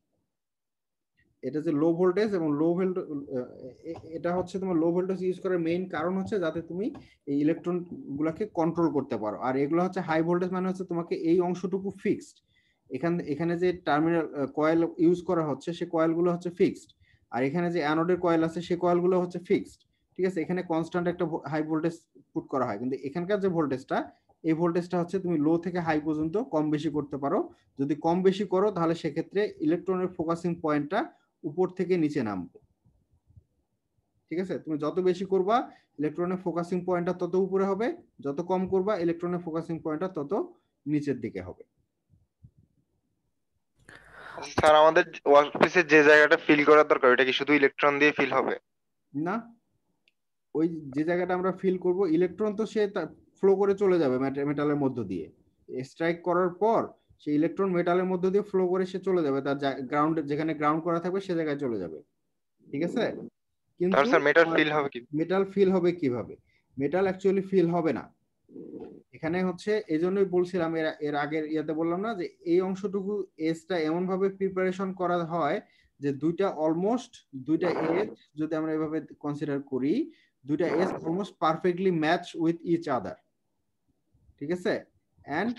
এটা যে লো ভোল্টেজ এবং লো ভোল্টেজ, এটা হচ্ছে তোমার লো ভোল্টেজ ইউজ করার মেইন কারণ হচ্ছে যাতে তুমি এই ইলেকট্রন গুলাকে কন্ট্রোল করতে পারো। আর এগুলো হচ্ছে হাই ভোল্টেজ মানে হচ্ছে তোমাকে এই অংশটুকু ফিক্সড, এখানে যে টার্মিনাল কয়েল ইউজ করা হচ্ছে সেই কয়েলগুলো হচ্ছে ফিক্সড, আর এখানে যে অ্যানোডের কয়েল আছে সেই কয়েলগুলো হচ্ছে ফিক্সড, ঠিক আছে। এখানে কনস্ট্যান্ট একটা হাই ভোল্টেজ পুট করা হয়, কিন্তু এখানকার যে ভোল্টেজটা, এই ভোল্টেজটা হচ্ছে তুমি লো থেকে হাই পর্যন্ত কম বেশি করতে পারো। যদি কম বেশি করো তাহলে সেক্ষেত্রে ইলেকট্রনের ফোকাসিং পয়েন্টটা উপর থেকে নিচে নামবে, ঠিক আছে। তুমি যত বেশি করবা ইলেকট্রনের ফোকাসিং পয়েন্টটা তত উপরে হবে, যত কম করবা ইলেকট্রনের ফোকাসিং পয়েন্টটা তত নিচের দিকে হবে। স্যার আমাদের ওয়ার্কপিসে যে জায়গাটা ফিল করার দরকার ওটা কি শুধু ইলেকট্রন দিয়ে ফিল হবে? না, ওই যে জায়গাটা আমরা ফিল করব ইলেকট্রন তো সে ফ্লো করে চলে যাবে মেটালের মধ্য দিয়ে, স্ট্রাইক করার পর সেই ইলেকট্রন মেটালের মধ্য দিয়ে ফ্লো করে সে চলে যাবে, তার গ্রাউন্ড যেখানে গ্রাউন্ড করা থাকবে সে জায়গায় চলে যাবে, ঠিক আছে। কিন্তু স্যার মেটাল ফিল হবে কি? মেটাল ফিল হবে কিভাবে? মেটাল অ্যাকচুয়ালি ফিল হবে না। এখানে হচ্ছে এই জন্যই বলছিলাম এর আগের ইয়াতে বললাম না যে এই অংশটুকু এজটা এমন ভাবে প্রিপারেশন করা হয় যে দুইটা এজ যদি আমরা এভাবে কনসিডার করি, দুইটা edge almost perfectly match with each other, ঠিক আছে। And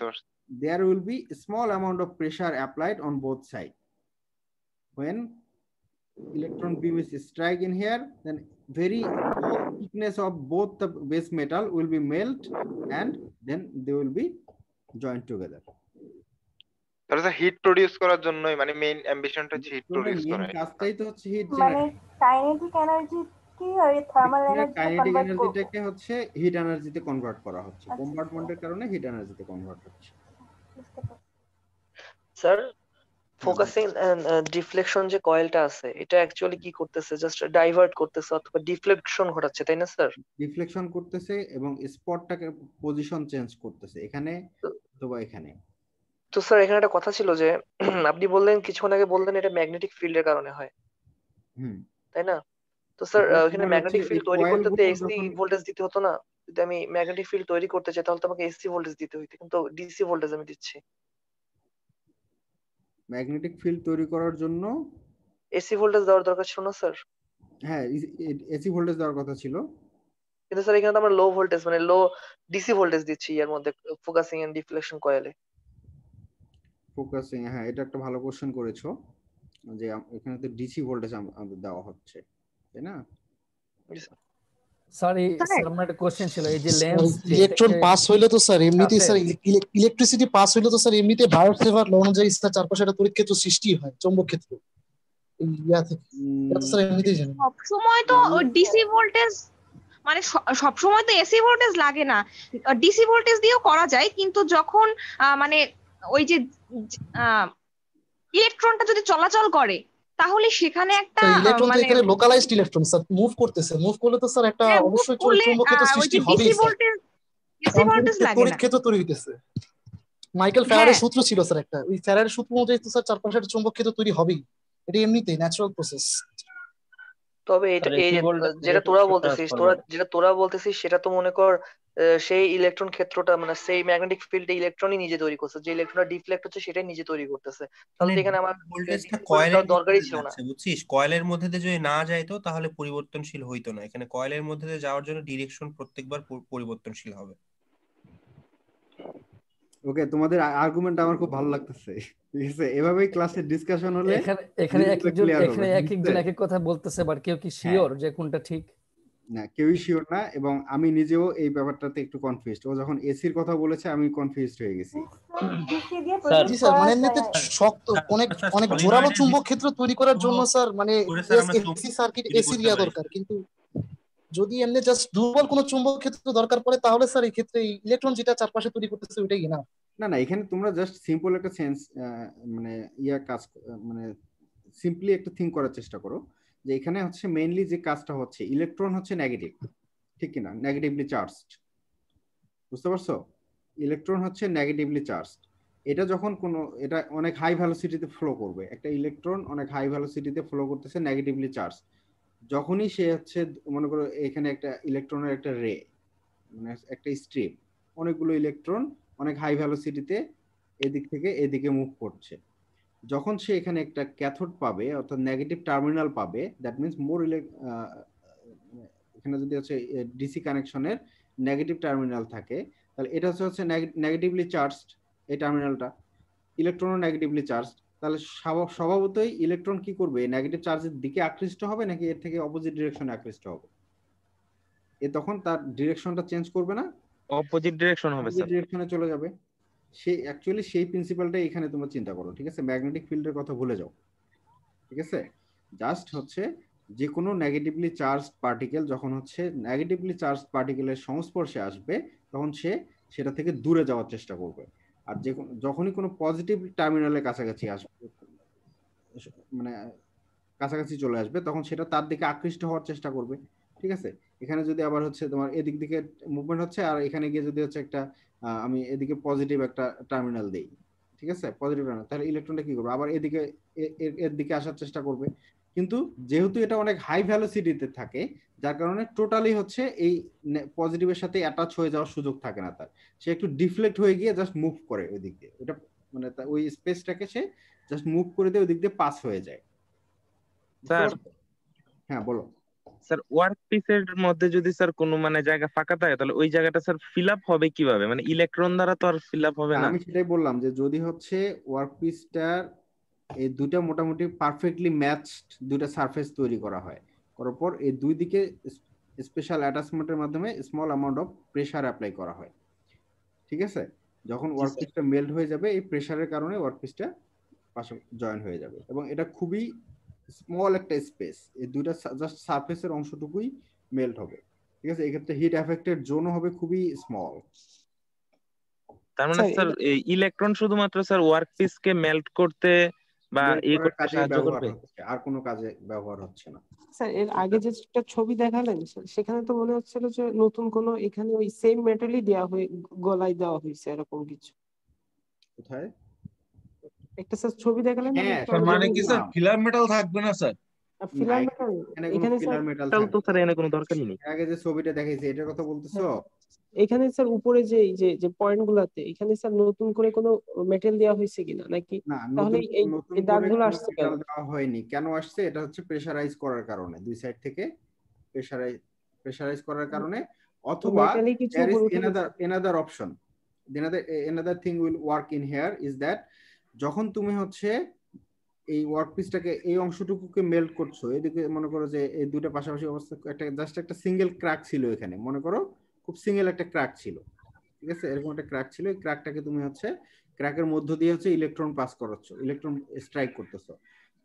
there will be a small amount of pressure applied on both sides. When electron beam is strike in here, then very low thickness of both the base metal will be melt and then they will be joined together. তাহলে hit produce করার জন্যই মানে main অ্যাম্বিশনটা হচ্ছে hit produce করা। Main কাজটাই তো হচ্ছে hit মানে কাইনেটিক এনার্জি কি আর থার্মাল এনার্জি কাইনেটিক এনার্জিটাকে হচ্ছে হিট এনার্জিতে কনভার্ট করা হচ্ছে, কনভার্টমেন্টের কারণে হিট এনার্জিতে কনভার্ট হচ্ছে। স্যার ফোকাসিং এন্ড ডিফ্লেকশন যে কয়েলটা আছে এটা অ্যাকচুয়ালি কি করতেছে? জাস্ট ডাইভার্ট করতেছে অথবা ডিফ্লেকশন ঘটাচ্ছে, তাই না স্যার? ডিফ্লেকশন করতেছে এবং স্পটটাকে পজিশন চেঞ্জ করতেছে এখানে অথবা এখানে। তো স্যার এখানে একটা কথা ছিল যে আপনি বললেন কিছুক্ষণ আগে বললেন এটা ম্যাগনেটিক ফিল্ডের কারণে হয়, তাই না? তো স্যার এখানে ম্যাগনেটিক ফিল্ড তৈরি করতে তো এসি ভোল্টেজ দিতে হতো না? যদি আমি ম্যাগনেটিক ফিল্ড তৈরি করতে চাই তাহলে তো আমাকে এসি ভোল্টেজ দিতে হইতো, কিন্তু ডিসি ভোল্টেজ আমি দিচ্ছি। ম্যাগনেটিক ফিল্ড তৈরি করার জন্য এসি ভোল্টেজ দেওয়ার দরকার ছিল না স্যার? হ্যাঁ, এসি ভোল্টেজ দেওয়ার কথা ছিল, কিন্তু স্যার এখানে তো আমরা লো ভোল্টেজ মানে লো ডিসি ভোল্টেজ দিচ্ছি এর মধ্যে ফোকাসিং এন্ড ডিফ্লেকশন কয়েলে। ফোকাসিং, হ্যাঁ এটা একটা ভালো কোশ্চেন করেছো যে এখানে তো ডিসি ভোল্টেজ আমাদের দেওয়া হচ্ছে, তাই না? সরি স্যার, আমার একটা কোশ্চেন ছিল, এই যে লেন্স ইলেকট্রন পাস হইলে তো স্যার এমনিতেই স্যার ইলেকট্রিসিটি পাস হইলে তো স্যার এমনিতে বায়োট-সেভার ল অনুযায়ী স্যার চারপাশে একটা তড়িৎ ক্ষেত্র সৃষ্টি হয়, চৌম্বক ক্ষেত্র। ইয়া থেকে এটা তো স্যার এমনিতেই জানেন। সব সময় তো ডিসি ভোল্টেজ মানে সব সময় তো এসি ভোল্টেজ লাগে না, ডিসি ভোল্টেজ দিয়েও করা যায়, কিন্তু যখন মানে ওই যে ইলেকট্রনটা যদি চলাচল করে তাহলে সেখানে একটা ইলেকট্রন তো মানে এখানে লোকালাইজড ইলেকট্রন স্যার মুভ করতেছে, মুভ করলে তো স্যার একটা অবশ্যই চৌম্বক ক্ষেত্র সৃষ্টি হবেই। ডিসি ভোল্টেজ লাগে না, তড়িৎ ক্ষেত্র তৈরি হইতেছে। মাইকেল ফ্যারাডের সূত্র ছিল স্যার একটা, ওই ফ্যারাডের সূত্র অনুযায়ী তো স্যার চারপাশে একটা চৌম্বক ক্ষেত্র তৈরি হবেই, এটা এমনিতেই ন্যাচারাল প্রসেস। তবে এটা এই যেটা তোরা বলতেছিস সেটা তো মনে কর সেই ইলেকট্রন ক্ষেত্রটা মানে সেই ম্যাগনেটিক ফিল্ড ইলেকট্রনই নিজে তৈরি করছে, যে ইলেকট্রনটা ডিফ্লেক্ট হচ্ছে সেটাই নিজে তৈরি করতেছে। তাহলে এখানে আমার ভোল্টেজটা কয়েলের দরকারই ছিল না, বুঝছিস? কয়েলের মধ্যে দিয়ে যদি না যাইতো তাহলে পরিবর্তনশীল হইতো না, এখানে কয়েলের মধ্যে দিয়ে যাওয়ার জন্য ডিরেকশন প্রত্যেকবার পরিবর্তনশীল হবে। ওকে, তোমাদের আর্গুমেন্ট আমার খুব ভালো লাগতেছে, ঠিক আছে। এভাবেই ক্লাসে ডিসকাশন হলে এখানে একজন এক এক কথা বলতেছে, বাট কেউ কি শিওর যে কোনটা ঠিক? না, কেউই শিওর না, এবং আমি নিজেও এই ব্যাপারটাতে একটু কনফিউজড। ও যখন এসির কথা বলেছে আমি কনফিউজড হয়ে গেছি। জি স্যার, মানে এমনিতে শক্ত অনেক অনেক জোরালো চুম্বক ক্ষেত্র তৈরি করার জন্য স্যার মানে এসি সার্কিট এসি দেওয়া দরকার, কিন্তু যদি এমনি জাস্ট দুর্বল কোনো চুম্বক ক্ষেত্র দরকার পড়ে তাহলে স্যার এই ক্ষেত্রে ইলেকট্রন যেটা চারপাশে তৈরি করতেছে ওইটাই না। না না, এখানে তোমরা জাস্ট সিম্পল একটা সেন্স মানে মানে সিম্পলি একটা থিঙ্ক করার চেষ্টা করো যে এখানে হচ্ছে মেইনলি যে কাজটা হচ্ছে ইলেকট্রন হচ্ছে নেগেটিভ, ঠিক কিনা, নেগেটিভলি চার্জড, বুঝতে পারছো? ইলেকট্রন হচ্ছে নেগেটিভলি চার্জড। এটা যখন এটা অনেক হাই ভ্যালোসিটিতে ফ্লো করবে, একটা ইলেকট্রন অনেক হাই ভ্যালোসিটিতে ফ্লো করতেছে নেগেটিভলি চার্জ, যখনই সে হচ্ছে মনে করো এখানে একটা ইলেকট্রনের একটা রে, মানে একটা স্ট্রিম, অনেকগুলো ইলেকট্রন অনেক হাই ভ্যালোসিটিতে এদিক থেকে এদিকে মুভ করছে, যখন সে এখানে একটা ক্যাথোড পাবে অর্থাৎ নেগেটিভ টার্মিনাল পাবে, দ্যাট মিনস মোর এখানে যদি হচ্ছে ডিসি কানেকশনের নেগেটিভ টার্মিনাল থাকে, তাহলে এটা হচ্ছে নেগেটিভলি চার্জড, এই টার্মিনালটা ইলেকট্রনও নেগেটিভলি চার্জড, তাহলে স্বভাবতই ইলেকট্রন কি করবে, নেগেটিভ চার্জের দিকে আকৃষ্ট হবে নাকি এর থেকে অপোজিট ডিরেকশনে আকৃষ্ট হবে? এ তখন তার ডিরেকশনটা চেঞ্জ করবে না, অপোজিট ডিরেকশন হবে স্যার, ডিরেকশনে চলে যাবে। সেই প্রিন্সিপালটাই এখানে তোমরা চিন্তা করো, ঠিক আছে? ম্যাগনেটিক ফিল্ডের কথা ভুলে যাও, ঠিক আছে? জাস্ট হচ্ছে যে কোনো নেগেটিভলি চার্জড পার্টিকেল যখন হচ্ছে নেগেটিভলি চার্জড পার্টিকেলের সংস্পর্শে আসবে তখন সেটা থেকে দূরে যাওয়ার চেষ্টা করবে, আর যখনই কোনো পজিটিভ টার্মিনালের কাছাকাছি আসবে, মানে কাছাকাছি চলে আসবে, তখন সেটা তার দিকে আকৃষ্ট হওয়ার চেষ্টা করবে, ঠিক আছে? এখানে যদি আবার হচ্ছে তোমার এদিক দিকে মুভমেন্ট হচ্ছে আর এখানে গিয়ে যদি হচ্ছে একটা আমি এদিকে পজিটিভ একটা টার্মিনাল দেই, ঠিক আছে, পজিটিভ টার্মিনাল, তাহলে ইলেকট্রনটা কি করবে, আবার এদিকে এর দিকে আসার চেষ্টা করবে। কিন্তু যেহেতু এটা অনেক হাই ভ্যালোসিটিতে থাকে, যার কারণে টোটালি হচ্ছে এই পজিটিভের সাথে অ্যাটাচ হয়ে যাওয়ার সুযোগ থাকে না তার, সে একটু ডিফ্লেক্ট হয়ে গিয়ে জাস্ট মুভ করে ওই দিক দিয়ে, ওটা মানে ওই স্পেসটাকে সে জাস্ট মুভ করে দিয়ে ওই দিক দিয়ে পাস হয়ে যায়। স্যার হ্যাঁ বলো স্যার, ওয়ার্ক পিসের মধ্যে যদি স্যার কোনো মানে জায়গা ফাঁকা থাকে তাহলে ওই জায়গাটা স্যার ফিল আপ হবে কিভাবে, মানে ইলেকট্রন দ্বারা তো আর ফিল আপ হবে না। আমি সেটাই বললাম যে যদি হচ্ছে ওয়ার্ক পিসটার এই দুটা মোটামুটি পারফেক্টলি ম্যাচড দুটা সারফেস তৈরি করা হয়, করার পর এই দুই দিকে স্পেশাল অ্যাটাচমেন্টের মাধ্যমে small amount of pressure apply করা হয়, ঠিক আছে? যখন ওয়ার্ক পিসটা মেল্ট হয়ে যাবে এই প্রেসারের কারণে ওয়ার্ক পিসটা পাশে জয়েন হয়ে যাবে, এবং এটা খুবই স্মল একটা স্পেস, এই দুইটা জাস্ট সারফেসের অংশটুকুই মেল্ট হবে, ঠিক আছে? এক্ষেত্রে হিট এফেক্টেড জোনও হবে খুবই স্মল। তার মানে স্যার এই ইলেকট্রন শুধুমাত্র স্যার ওয়ার্ক পিসকে মেল্ট করতে বা এই করতে সাহায্য করবে, আর কোনো কাজে ব্যবহার হচ্ছে না। স্যার এর আগে যে একটা ছবি দেখালেন সেখানে তো মনে হচ্ছিল যে নতুন কোনো এখানে ওই সেম মেটালই দেওয়া হয়ে গলায় দেওয়া হয়েছে এরকম কিছু। কোথায় একটা স্যার ছবি দেখালেন, মানে কি স্যার ফিলার মেটাল থাকবে না স্যার? ফিলার মেটাল এখানে স্যার তো স্যার এখানে কোনো দরকারই নেই। আগে যে ছবিটা দেখাইছে এটার কথা বলতেছো? এখানে স্যার উপরে যে যে পয়েন্ট গুলাতে এখানে স্যার নতুন করে কোনো মেটাল দেওয়া হয়েছে কিনা নাকি? তাহলে এই দাগগুলো আসছে কেন? দেওয়া হয়নি, কেন আসছে? এটা হচ্ছে প্রেসারাইজ করার কারণে, দুই সাইড থেকে প্রেসারাইজ করার কারণে, অথবা there is another option, another thing will work in here is that যখন তুমি হচ্ছে এই ওয়ার্ক পিসটাকে এই অংশটুকুকে মেল্ট করছো, এদিকে মনে করো যে এই দুটো পাশাপাশি অবস্থা, একটা জাস্ট একটা সিঙ্গেল ক্র্যাক ছিল এখানে, মনে করো খুব সিঙ্গেল একটা ক্র্যাক ছিল, ঠিক আছে? এরকম একটা ক্র্যাক ছিল, এই ক্র্যাকটাকে তুমি হচ্ছে ক্র্যাকের মধ্য দিয়ে হচ্ছে ইলেকট্রন পাস করাচ্ছ, ইলেকট্রন স্ট্রাইক করতেছো,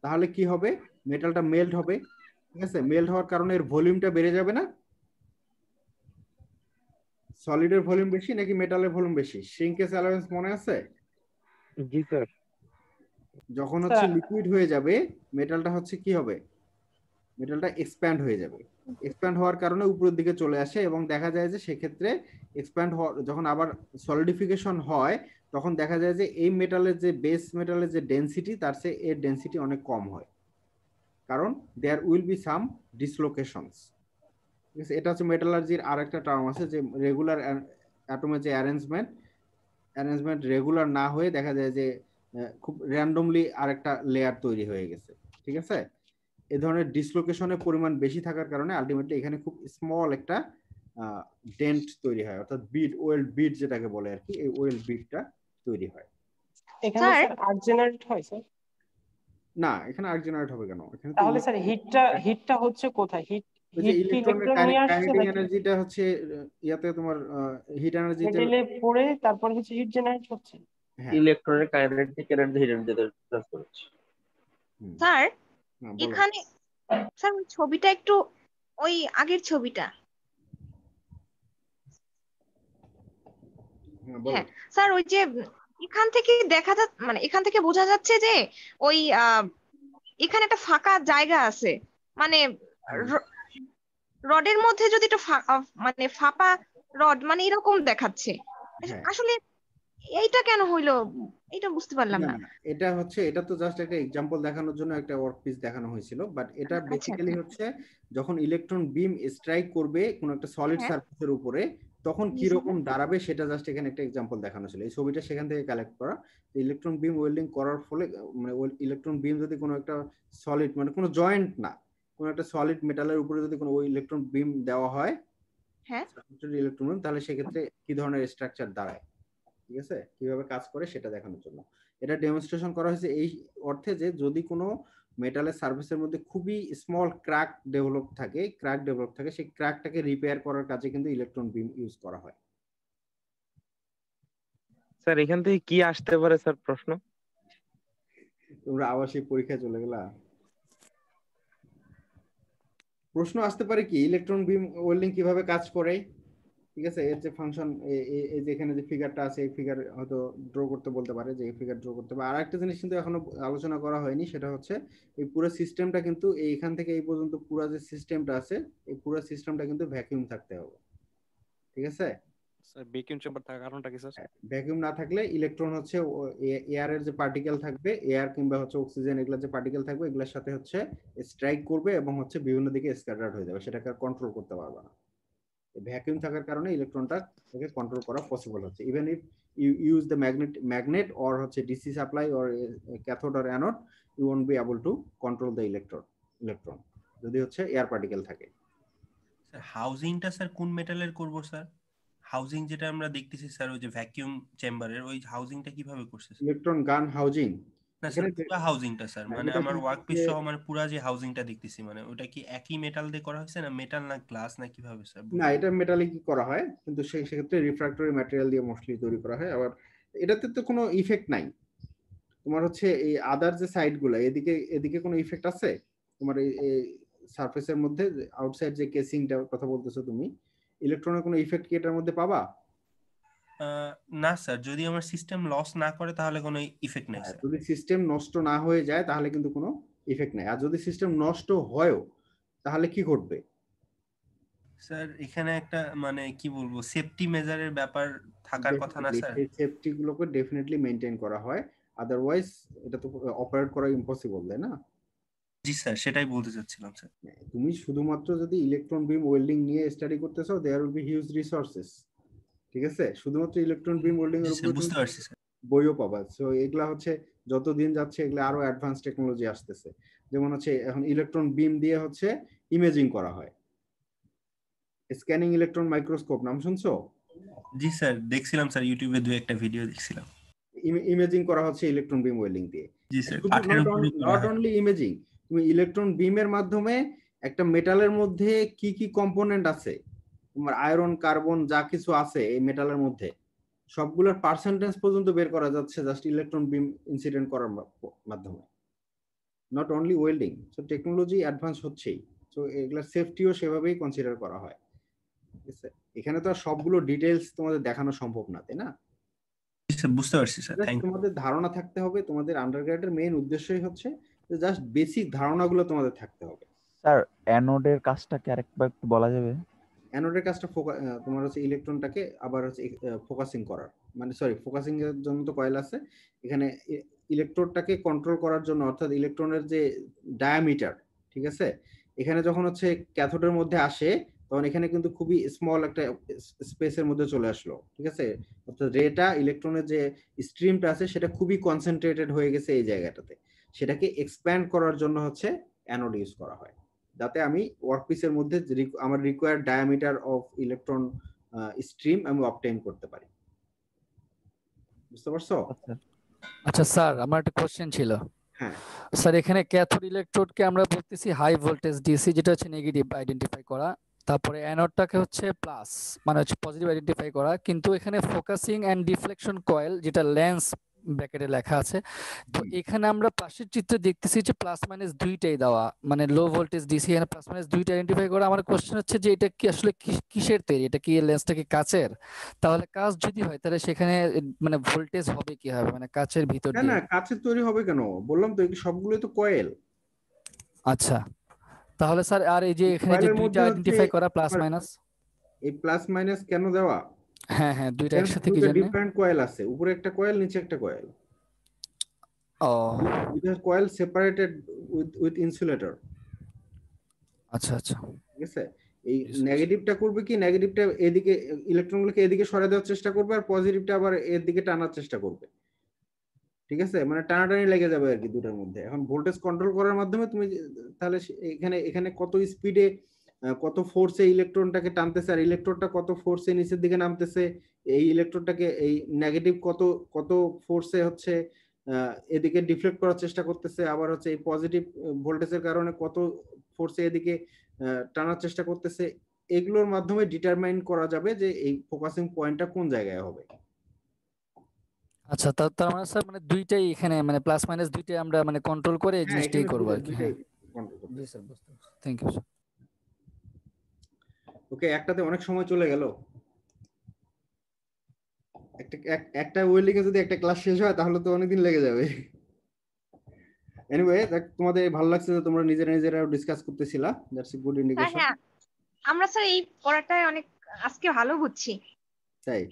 তাহলে কি হবে? মেটালটা মেল্ট হবে, ঠিক আছে? মেল্ট হওয়ার কারণে এর ভলিউমটা বেড়ে যাবে না? সলিডের ভলিউম বেশি নাকি মেটালের ভলিউম বেশি? শ্রিঙ্কেজ অ্যালাউন্স মনে আছে? জি স্যার। যখন হচ্ছে লিকুইড হয়ে যাবে মেটালটা হচ্ছে কি হবে, মেটালটা এক্সপ্যান্ড হয়ে যাবে, এক্সপ্যান্ড হওয়ার কারণে উপরের দিকে চলে আসে, এবং দেখা যায় যে সেক্ষেত্রে এক্সপ্যান্ড যখন আবার সলিডিফিকেশন হয় তখন দেখা যায় যে এই মেটালের যে বেস মেটালের যে ডেনসিটি তার চেয়ে এর ডেনসিটি অনেক কম হয়, কারণ দেয়ার উইল বি সাম ডিসলোকেশনস, ঠিক আছে? এটা হচ্ছে মেটালার্জির আরেকটা টার্ম আছে যে রেগুলার অ্যাটমের যে অ্যারেঞ্জমেন্ট রেগুলার না হয়ে দেখা যায় যে খুব র্যান্ডমলি আরেকটা লেয়ার তৈরি হয়ে গেছে, ঠিক আছে? এই ধরনের ডিসলোকেশনের পরিমাণ বেশি থাকার কারণে আলটিমেটলি এখানে খুব স্মল একটা ডেন্ট তৈরি হয়, অর্থাৎ বিট, ওয়েল্ড বিট যেটাকে বলে আর কি, এই ওয়েল্ড বিটটা তৈরি হয়। এখানে স্যার আর্ক জেনারেট হয় স্যার? না, এখানে আর্ক জেনারেট হবে কেন? এখানে তাহলে স্যার হিটটা হচ্ছে কোথায়? ওই যে হিট ইলেকট্রনের ইলেকট্রন নিয়ে আসছে কাইনেটিক নাকি এনার্জিটা হচ্ছে ইয়াতে তোমার হিট এনার্জিতে। মেটেলে পড়ে তারপর হচ্ছে হিট জেনারেট হচ্ছে। হ্যাঁ ইলেকট্রনের কাইনেটিক এনার্জি হিট এনার্জিতে ট্রান্সফার হচ্ছে। স্যার হ্যাঁ, বলো। এখানে স্যার ওই ছবিটা একটু ওই আগের ছবিটা। হ্যাঁ, বলো। হ্যাঁ স্যার ওই যে এখান থেকে দেখা যাচ্ছে মানে এখান থেকে বোঝা যাচ্ছে যে ওই এখানে একটা ফাঁকা জায়গা আছে মানে রডের মধ্যে যদি একটা মানে ফাঁপা রড মানে এরকম দেখাচ্ছে। হ্যাঁ আসলে এইটা কেন হইলো এটা বুঝতে পারলাম না না। না, এটা হচ্ছে, এটা তো জাস্ট একটা এক্সাম্পল দেখানোর জন্য একটা ওয়ার্ক পিস দেখানো হয়েছিল, বাট এটা আচ্ছা বেসিক্যালি আচ্ছা হচ্ছে যখন ইলেকট্রন বিম স্ট্রাইক করবে কোনো একটা সলিড হ্যাঁ সারফেসের উপরে তখন জি কি স্যার রকম দাঁড়াবে সেটা জাস্ট এখানে একটা এক্সাম্পল দেখানো ছিল। এই ছবিটা সেখান থেকে কালেক্ট করা। ইলেকট্রন বিম ওয়েল্ডিং করার ফলে মানে ইলেকট্রন বিম যদি কোনো একটা সলিড মানে কোনো জয়েন্ট না, কোনো একটা সলিড মেটালের উপরে যদি কোনো ওই ইলেকট্রন বিম দেওয়া হয় হ্যাঁ ইলেকট্রন বিম, তাহলে সেক্ষেত্রে কি ধরনের স্ট্রাকচার দাঁড়ায়, ঠিক আছে, কিভাবে কাজ করে সেটা দেখানোর জন্য এটা ডেমনস্ট্রেশন করা হয়েছে। এই অর্থে যে যদি কোনো মেটালের সার্ফেসের মধ্যে খুবই স্মল ক্র্যাক ডেভেলপ থাকে, সেই ক্র্যাকটাকে রিপেয়ার করার কাজে কিন্তু ইলেকট্রন বিম ইউজ করা হয়। স্যার এখান থেকে কি আসতে পারে স্যার প্রশ্ন? তোমরা আবার সেই পরীক্ষায় চলে গেলা। প্রশ্ন আসতে পারে কি ইলেকট্রন বিম ওয়েল্ডিং কিভাবে কাজ করে, ঠিক আছে, এর যে ফাংশন এই যে এখানে যে ফিগারটা আছে এই ফিগার হয়তো ড্র করতে বলতে পারে, যে এই ফিগার ড্র করতে পারে। আর একটা জিনিস কিন্তু এখনো আলোচনা করা হয়নি, সেটা হচ্ছে এই পুরো সিস্টেমটা কিন্তু এইখান থেকে এই পর্যন্ত পুরো যে সিস্টেমটা আছে এই পুরো সিস্টেমটা কিন্তু ভ্যাকুয়াম থাকতে হবে, ঠিক আছে। স্যার ভ্যাকুয়াম চেম্বার থাকার কারণটা কি স্যার? ভ্যাকুয়াম না থাকলে ইলেকট্রন হচ্ছে এয়ারের যে পার্টিকেল থাকবে, এয়ার কিংবা হচ্ছে অক্সিজেন, এগুলো যে পার্টিকেল থাকবে এগুলোর সাথে হচ্ছে স্ট্রাইক করবে এবং হচ্ছে বিভিন্ন দিকে স্ক্যাটার্ড হয়ে যাবে, সেটাকে কন্ট্রোল করতে পারবে না। ভ্যাকুয়াম থাকার কারণে ইলেকট্রনটা থেকে কন্ট্রোল করা পসিবল হচ্ছে। Even if you use the magnet or হচ্ছে DC supply or cathode or anode, you won't be able to control the electron যদি হচ্ছে এয়ার পার্টিকেল থাকে। স্যার হাউজিংটা স্যার কোন মেটালের করব স্যার? হাউজিং যেটা আমরা দেখতেছি স্যার ওই যে ভ্যাকুয়াম চেম্বারের ওই হাউজিংটা কিভাবে করছে স্যার? ইলেকট্রন গান হাউজিং না স্যার পুরো হাউজিংটা স্যার মানে আমার ওয়ার্ক পিস সহ মানে পুরো যে হাউজিংটা দেখতেছি মানে ওটা কি একই মেটাল দিয়ে করা হয়েছে না মেটাল না গ্লাস না কিভাবে স্যার? না এটা মেটালিক করা হয়, কিন্তু সেক্ষেত্রে রিফ্র্যাক্টরি ম্যাটেরিয়াল দিয়ে মোস্টলি তৈরি করা হয়। আবার এটাতে তো কোনো ইফেক্ট নাই, তোমার হচ্ছে এই আদার যে সাইড গুলো এদিকে কোনো ইফেক্ট আছে তোমার এই সারফেসের মধ্যে, আউটসাইড যে কেসিংটার কথা বলতেছো তুমি, ইলেকট্রনের কোনো ইফেক্ট কি এটার মধ্যে পাবা? না স্যার যদি আমার সিস্টেম লস না করে তাহলে কোনো ইফেক্ট নাই স্যার। যদি সিস্টেম নষ্ট না হয়ে যায় তাহলে কিন্তু কোনো ইফেক্ট নাই। আর যদি সিস্টেম নষ্ট হয়ও তাহলে কি ঘটবে? স্যার এখানে একটা মানে কি বলবো সেফটি মেজারের ব্যাপার থাকার কথা না স্যার? এই সেফটি গুলোকে ডেফিনেটলি মেইনটেইন করা হয়, আদারওয়াইজ এটা তো অপারেট করা ইম্পসিবল, তাই না? জি স্যার সেটাই বলতে চাচ্ছিলাম স্যার। তুমি শুধুমাত্র যদি ইলেকট্রন বিম ওয়েল্ডিং নিয়ে স্টাডি করতেছো, there will be huge resources, ঠিক আছে। শুধুমাত্র ইলেকট্রন বিম ওয়েল্ডিং এর উপর বুঝতে পারছি স্যার। বইও পাবা। সো এগুলা হচ্ছে যত দিন যাচ্ছে এগুলা আরো অ্যাডভান্স টেকনোলজি আসতেছে। যেমন হচ্ছে এখন ইলেকট্রন বিম দিয়ে হচ্ছে ইমেজিং করা হয়, স্ক্যানিং ইলেকট্রন মাইক্রোস্কোপ, নাম শুনছো? জি স্যার দেখছিলাম স্যার, ইউটিউবে দুই একটা ভিডিও দেখছিলাম। ইমেজিং করা হচ্ছে ইলেকট্রন বিম ওয়েল্ডিং দিয়ে। জি স্যার নট অনলি ইমেজিং, তুমি ইলেকট্রন বিমের মাধ্যমে একটা মেটালের মধ্যে কি কি কম্পোনেন্ট আছে, তোমার আয়রন কার্বন যা কিছু আছে এই মেটালের মধ্যে সবগুলোর পার্সেন্টেজ পর্যন্ত বের করা যাচ্ছে জাস্ট ইলেকট্রন বিম ইনসিডেন্ট করার মাধ্যমে। Not only welding, so technology advance হচ্ছেই, সো এগুলোর সেফটিও সেভাবেই কনসিডার করা হয়, ঠিক আছে। এখানে তো আর সবগুলো ডিটেইলস তোমাদের দেখানো সম্ভব না, তাই না? বুঝতে পারছি স্যার। তোমাদের ধারণা থাকতে হবে, তোমাদের আন্ডারগ্রেডের মেইন উদ্দেশ্যই হচ্ছে যে জাস্ট বেসিক ধারণাগুলো তোমাদের থাকতে হবে। স্যার অ্যানোডের কাজটা কি আরেকবার একটু বলা যাবে? অ্যানোডের কাজটা তোমার হচ্ছে ইলেকট্রনটাকে আবার হচ্ছে ফোকাসিং করার, মানে সরি ফোকাসিং এর জন্য তো কয়েল আছে, এখানে ইলেকট্রোডটাকে কন্ট্রোল করার জন্য, অর্থাৎ ইলেকট্রনের যে ডায়ামিটার, ঠিক আছে, এখানে যখন হচ্ছে ক্যাথোডের মধ্যে আসে তখন এখানে কিন্তু খুবই স্মল একটা স্পেসের মধ্যে চলে আসলো, ঠিক আছে, অর্থাৎ রেটা ইলেকট্রনের যে স্ট্রিমটা আছে সেটা খুবই কনসেন্ট্রেটেড হয়ে গেছে এই জায়গাটাতে, সেটাকে এক্সপ্যান্ড করার জন্য হচ্ছে অ্যানোড ইউজ করা হয়, যাতে আমি ওয়ার্কপিসের মধ্যে আমার required diameter of electron stream আমি অবটেইন করতে পারি। বুঝতে পারছো? আচ্ছা স্যার আমার একটা কোশ্চেন ছিল। হ্যাঁ স্যার এখানে ক্যাথোড ইলেকট্রোডকে আমরা বলতেছি হাই ভোল্টেজ ডিসি, যেটা হচ্ছে নেগেটিভ আইডেন্টিফাই করা, তারপরে অ্যানোডটাকে হচ্ছে প্লাস মানে হচ্ছে পজিটিভ আইডেন্টিফাই করা। কিন্তু এখানে ফোকাসিং এন্ড ডিফ্লেকশন কয়েল, যেটা লেন্স ব্র্যাকেটে লেখা আছে, তো এখানে আমরা পাশের চিত্রে দেখতেছি যে প্লাস মাইনাস দুইটাই দেওয়া, মানে লো ভোল্টেজ ডিসি এখানে প্লাস মাইনাস দুইটা আইডেন্টিফাই করা। আমার কোশ্চেন হচ্ছে যে এটা কি আসলে কিসের তৈরি, এটা কি লেন্সটা কি কাচের? তাহলে কাচ যদি হয় তাহলে সেখানে মানে ভোল্টেজ হবে কি হবে, মানে কাচের ভিতর না দিয়ে? না, কাচের তৈরি হবে কেন? বললাম তো সবগুলোই তো কয়েল। আচ্ছা, তাহলে স্যার আর এই যে এখানে যে কয়েলের দুইটা মধ্যে হচ্ছে আইডেন্টিফাই করা প্লাস মাইনাস, এই প্লাস মাইনাস কেন দেওয়া? হ্যাঁ হ্যাঁ দুইটা একসাথে কি দুটো জন্য? ডিফারেন্ট কয়েল আছে, উপরে একটা কয়েল নিচে একটা কয়েল। ও দুটো কয়েল সেপারেটেড উইথ ইনসুলেটর। আচ্ছা আচ্ছা, ঠিক আছে। এই নেগেটিভটা করবে কি, নেগেটিভটা এদিকে ইলেকট্রনগুলোকে এদিকে সরিয়ে দেওয়ার চেষ্টা করবে, আর পজিটিভটা আবার এর দিকে টানার চেষ্টা করবে। ঠিক আছে, মানে টানাটানি লেগে যাবে আর কি দুটার মধ্যে। এখন ভোল্টেজ কন্ট্রোল করার মাধ্যমে তুমি তাহলে এখানে এখানে কত স্পিডে কত ফোর্সে ইলেকট্রনটাকে টানতেছে, আর ইলেকট্রনটা কত ফোর্সে নিচের দিকে নামতেছে, এই ইলেকট্রনটাকে এই নেগেটিভ কত কত ফোর্সে হচ্ছে এদিকে ডিফ্লেক্ট করার চেষ্টা করতেছে, আবার হচ্ছে এই পজিটিভ ভোল্টেজের কারণে কত ফোর্সে এদিকে টানার চেষ্টা করতেছে। এগুলোর মাধ্যমে ডিটারমাইন করা যাবে যে এই ফোকাসিং পয়েন্টটা কোন জায়গায় হবে। আচ্ছা তার মানে স্যার মানে দুইটাই এখানে মানে প্লাস মাইনাস দুইটাই আমরা মানে কন্ট্রোল করে এই জিনিসটাই করব আর কি। হ্যাঁ জি স্যার, বুঝতে পারছি, থ্যাংক ইউ স্যার। ওকে, একটাতে অনেক সময় চলে গেল। একটা ওয়েল্ডিং এ যদি একটা ক্লাস শেষ হয় তাহলে তো অনেকদিন লেগে যাবে। এনিওয়ে, তোমাদের ভালো লাগছে যে তোমরা নিজেরা ডিসকাস করতেছিলা, দ্যাটস এ গুড ইন্ডিকেশন। হ্যাঁ আমরা স্যার এই পড়াটায় অনেক আজকে ভালো বুঝছি। তাই?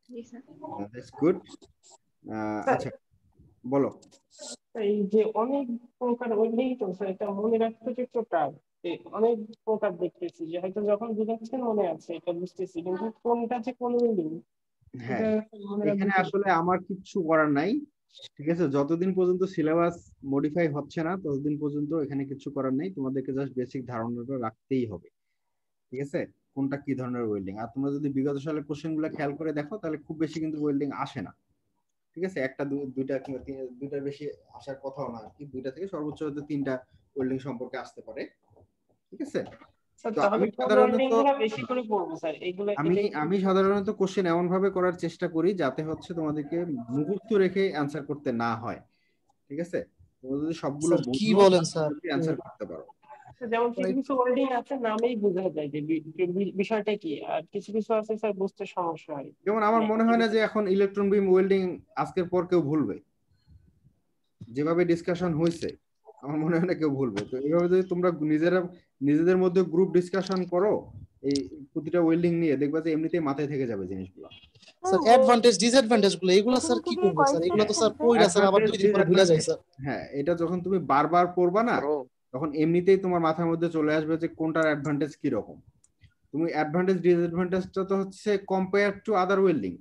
জি স্যার। That's good. আচ্ছা বলো। এই যে অনেক প্রকার ওয়েল্ডিং তো স্যার, এটা মনে রাখতে যে টোটাল অনেক প্রকার দেখতেছি, যে হয়তো যখন বুঝাচ্ছেন মনে আছে এটা বুঝতেছি, কিন্তু কোনটা যে কোন ওয়েল্ডিং হ্যাঁ, এখানে আসলে আমার কিছু করার নাই। ঠিক আছে, যতদিন পর্যন্ত সিলেবাস মডিফাই হচ্ছে না ততদিন পর্যন্ত এখানে কিছু করার নাই। তোমাদেরকে জাস্ট বেসিক ধারণাটা রাখতেই হবে। ঠিক আছে, কোনটা কি ধরনের ওয়েল্ডিং। আর তোমরা যদি বিগত সালের কোশ্চেন গুলো খেয়াল করে দেখো তাহলে খুব বেশি কিন্তু ওয়েল্ডিং আসে না। ঠিক আছে, একটা দুইটা কিংবা দুইটার বেশি আসার কথাও না, কি দুইটা থেকে সর্বোচ্চ হয়তো তিনটা ওয়েল্ডিং সম্পর্কে আসতে পারে। ঠিক আছে, তো আমি সাধারণত কোশ্চেন এমন ভাবে করার চেষ্টা করি যাতে হচ্ছে তোমাদেরকে মুখস্থ রেখে অ্যানসার করতে না হয়। ঠিক আছে, তোমরা যদি সবগুলো কি বলেন স্যার অ্যানসার করতে পারো। যেমন কিছু কিছু ওয়েল্ডিং আছে নামেই বোঝা যায় যে বিষয়টা কি, আর কিছু কিছু আছে স্যার বুঝতে সমস্যা হয়। যেমন আমার মনে হয় না যে এখন ইলেকট্রন বিম ওয়েল্ডিং আজকের পর কেউ ভুলবে, যেভাবে ডিসকাশন হয়েছে আমার মনে হয় না কেউ ভুলবে। তো এইভাবে যদি তোমরা নিজেদের মধ্যে গ্রুপ ডিসকাশন করো এই প্রতিটা ওয়েল্ডিং নিয়ে, দেখবা যে এমনিতেই মাথায় থেকে যাবে জিনিসগুলো। স্যার অ্যাডভান্টেজ ডিসঅ্যাডভান্টেজ গুলো এগুলো স্যার কি করব স্যার? এগুলো তো স্যার পড়া স্যার আবার দুই দিন পরে ভুলে যায় স্যার। হ্যাঁ, এটা যখন তুমি বারবার পড়বা না তখন এমনিতেই তোমার মাথার মধ্যে চলে আসবে যে কোনটার অ্যাডভান্টেজ কি রকম। তুমি অ্যাডভান্টেজ ডিসঅ্যাডভান্টেজটা তো হচ্ছে কম্পেয়ার টু আদার ওয়েল্ডিং।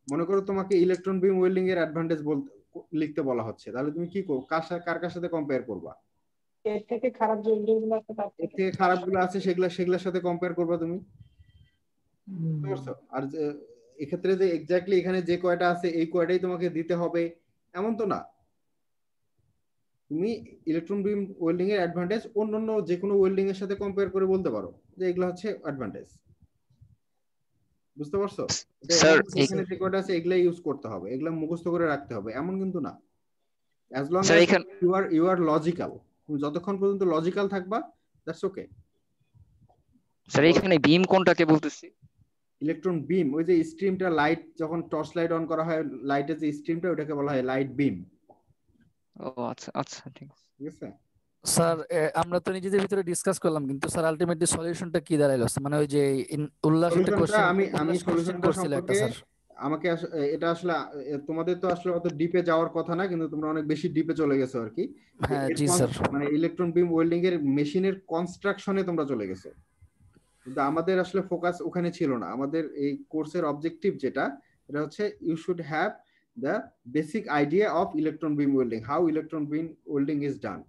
মনে করো তোমাকে ইলেকট্রন বিম ওয়েল্ডিং এর অ্যাডভান্টেজ বলতে লিখতে বলা হচ্ছে, তাহলে তুমি কি করো, কার সাথে কম্পেয়ার করবা? এর থেকে খারাপ যে ওয়েল্ডিং গুলো আছে তার থেকে খারাপগুলো আছে সেগুলোর সাথে কম্পেয়ার করবা তুমি। আর এক্ষেত্রে যে এক্স্যাক্টলি এখানে যে কয়টা আছে এই কয়টাই তোমাকে দিতে হবে এমন তো না। তুমি ইলেকট্রন বিম ওয়েল্ডিং এর অ্যাডভান্টেজ অন্যান্য যে কোনো ওয়েল্ডিং এর সাথে কম্পেয়ার করে বলতে পারো যে এগুলো হচ্ছে অ্যাডভান্টেজ। বুঝতে পারছো? স্যার এখানে যে কয়টা আছে এগুলাই ইউজ করতে হবে, এগুলা মুখস্থ করে রাখতে হবে এমন কিন্তু না। As long as you are logical, তুমি যতক্ষণ পর্যন্ত লজিক্যাল থাকবা দ্যাটস ওকে। স্যার এখানে বিম কোনটাকে বলতেছি? ইলেকট্রন বিম, ওই যে স্ট্রিমটা লাইট যখন টর্চ লাইট অন করা হয়, লাইটের যে স্ট্রিমটা ওটাকে বলা হয় লাইট বিম। ও আচ্ছা আচ্ছা, ঠিক আছে স্যার। আমরা তো নিজেদের ভিতরে ডিসকাস করলাম, কিন্তু স্যার আলটিমেটলি সলিউশনটা কি দাঁড়াইলো? মানে ওই যে উল্লাস একটা কোশ্চেন আমি সলিউশনটা করছিল একটা স্যার, আমাকে এটা আসলে তোমাদের তো আসলে অত ডিপে যাওয়ার কথা না, কিন্তু তোমরা অনেক বেশি ডিপে চলে গেছো আর কি। হ্যাঁ জি স্যার, মানে ইলেকট্রন বিম ওয়েল্ডিং এর মেশিনের কনস্ট্রাকশনে তোমরা চলে গেছো, কিন্তু আমাদের আসলে ফোকাস ওখানে ছিল না। আমাদের এই কোর্সের অবজেক্টিভ যেটা, এটা হচ্ছে you should have the basic idea of electron beam welding, how electron beam welding is done.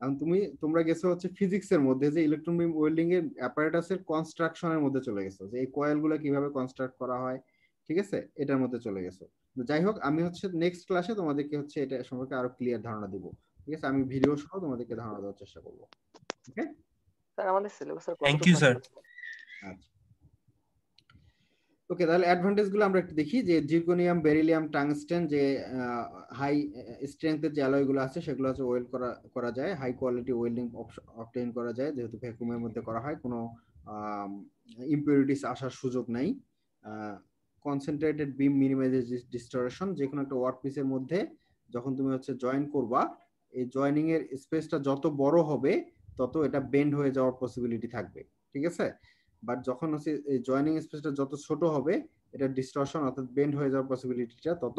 এখন তোমরা গেছো হচ্ছে ফিজিক্সের মধ্যে, যে ইলেকট্রন বিম ওয়েল্ডিং এর অ্যাপারেটাসের কনস্ট্রাকশনের মধ্যে চলে গেছো, যে এই কয়েলগুলো কিভাবে কনস্ট্রাক্ট করা হয়। ঠিক আছে, এটার মধ্যে চলে গেছো। যাই হোক, আমি হচ্ছে নেক্সট ক্লাসে তোমাদেরকে হচ্ছে এটা সম্পর্কে আরো ক্লিয়ার ধারণা দিব। ঠিক আছে, আমি ভিডিও সহ তোমাদেরকে ধারণা দেওয়ার চেষ্টা করব। ওকে স্যার আমাদের সিলেবাসের থ্যাংক কতটুকু ইউ স্যার। আচ্ছা, ওকে, তাহলে অ্যাডভান্টেজ গুলো আমরা একটু দেখি যে জিরকনিয়াম, বেরিলিয়াম, টাংস্টেন যে হাই স্ট্রেংথের যে অ্যালয় গুলো আছে সেগুলো হচ্ছে ওয়েল্ড করা যায়, হাই কোয়ালিটি ওয়েল্ডিং অবটেইন করা যায়, যেহেতু ভ্যাকুয়ামের মধ্যে করা হয়, কোনো ইম্পিউরিটিস আসার সুযোগ নাই। কনসেন্ট্রেটেড বিম মিনিমাইজেস ডিস্টরশন, যে কোনো একটা ওয়ার্ক পিসের মধ্যে যখন তুমি হচ্ছে জয়েন করবা, এই জয়েনিং এর স্পেসটা যত বড় হবে তত এটা বেন্ড হয়ে যাওয়ার পসিবিলিটি থাকবে। ঠিক আছে, বাট যখন হচ্ছে এই জয়েনিং স্পেসটা যত ছোট হবে, এটা ডিস্টরশন অর্থাৎ বেন্ড হয়ে যাওয়ার পসিবিলিটিটা তত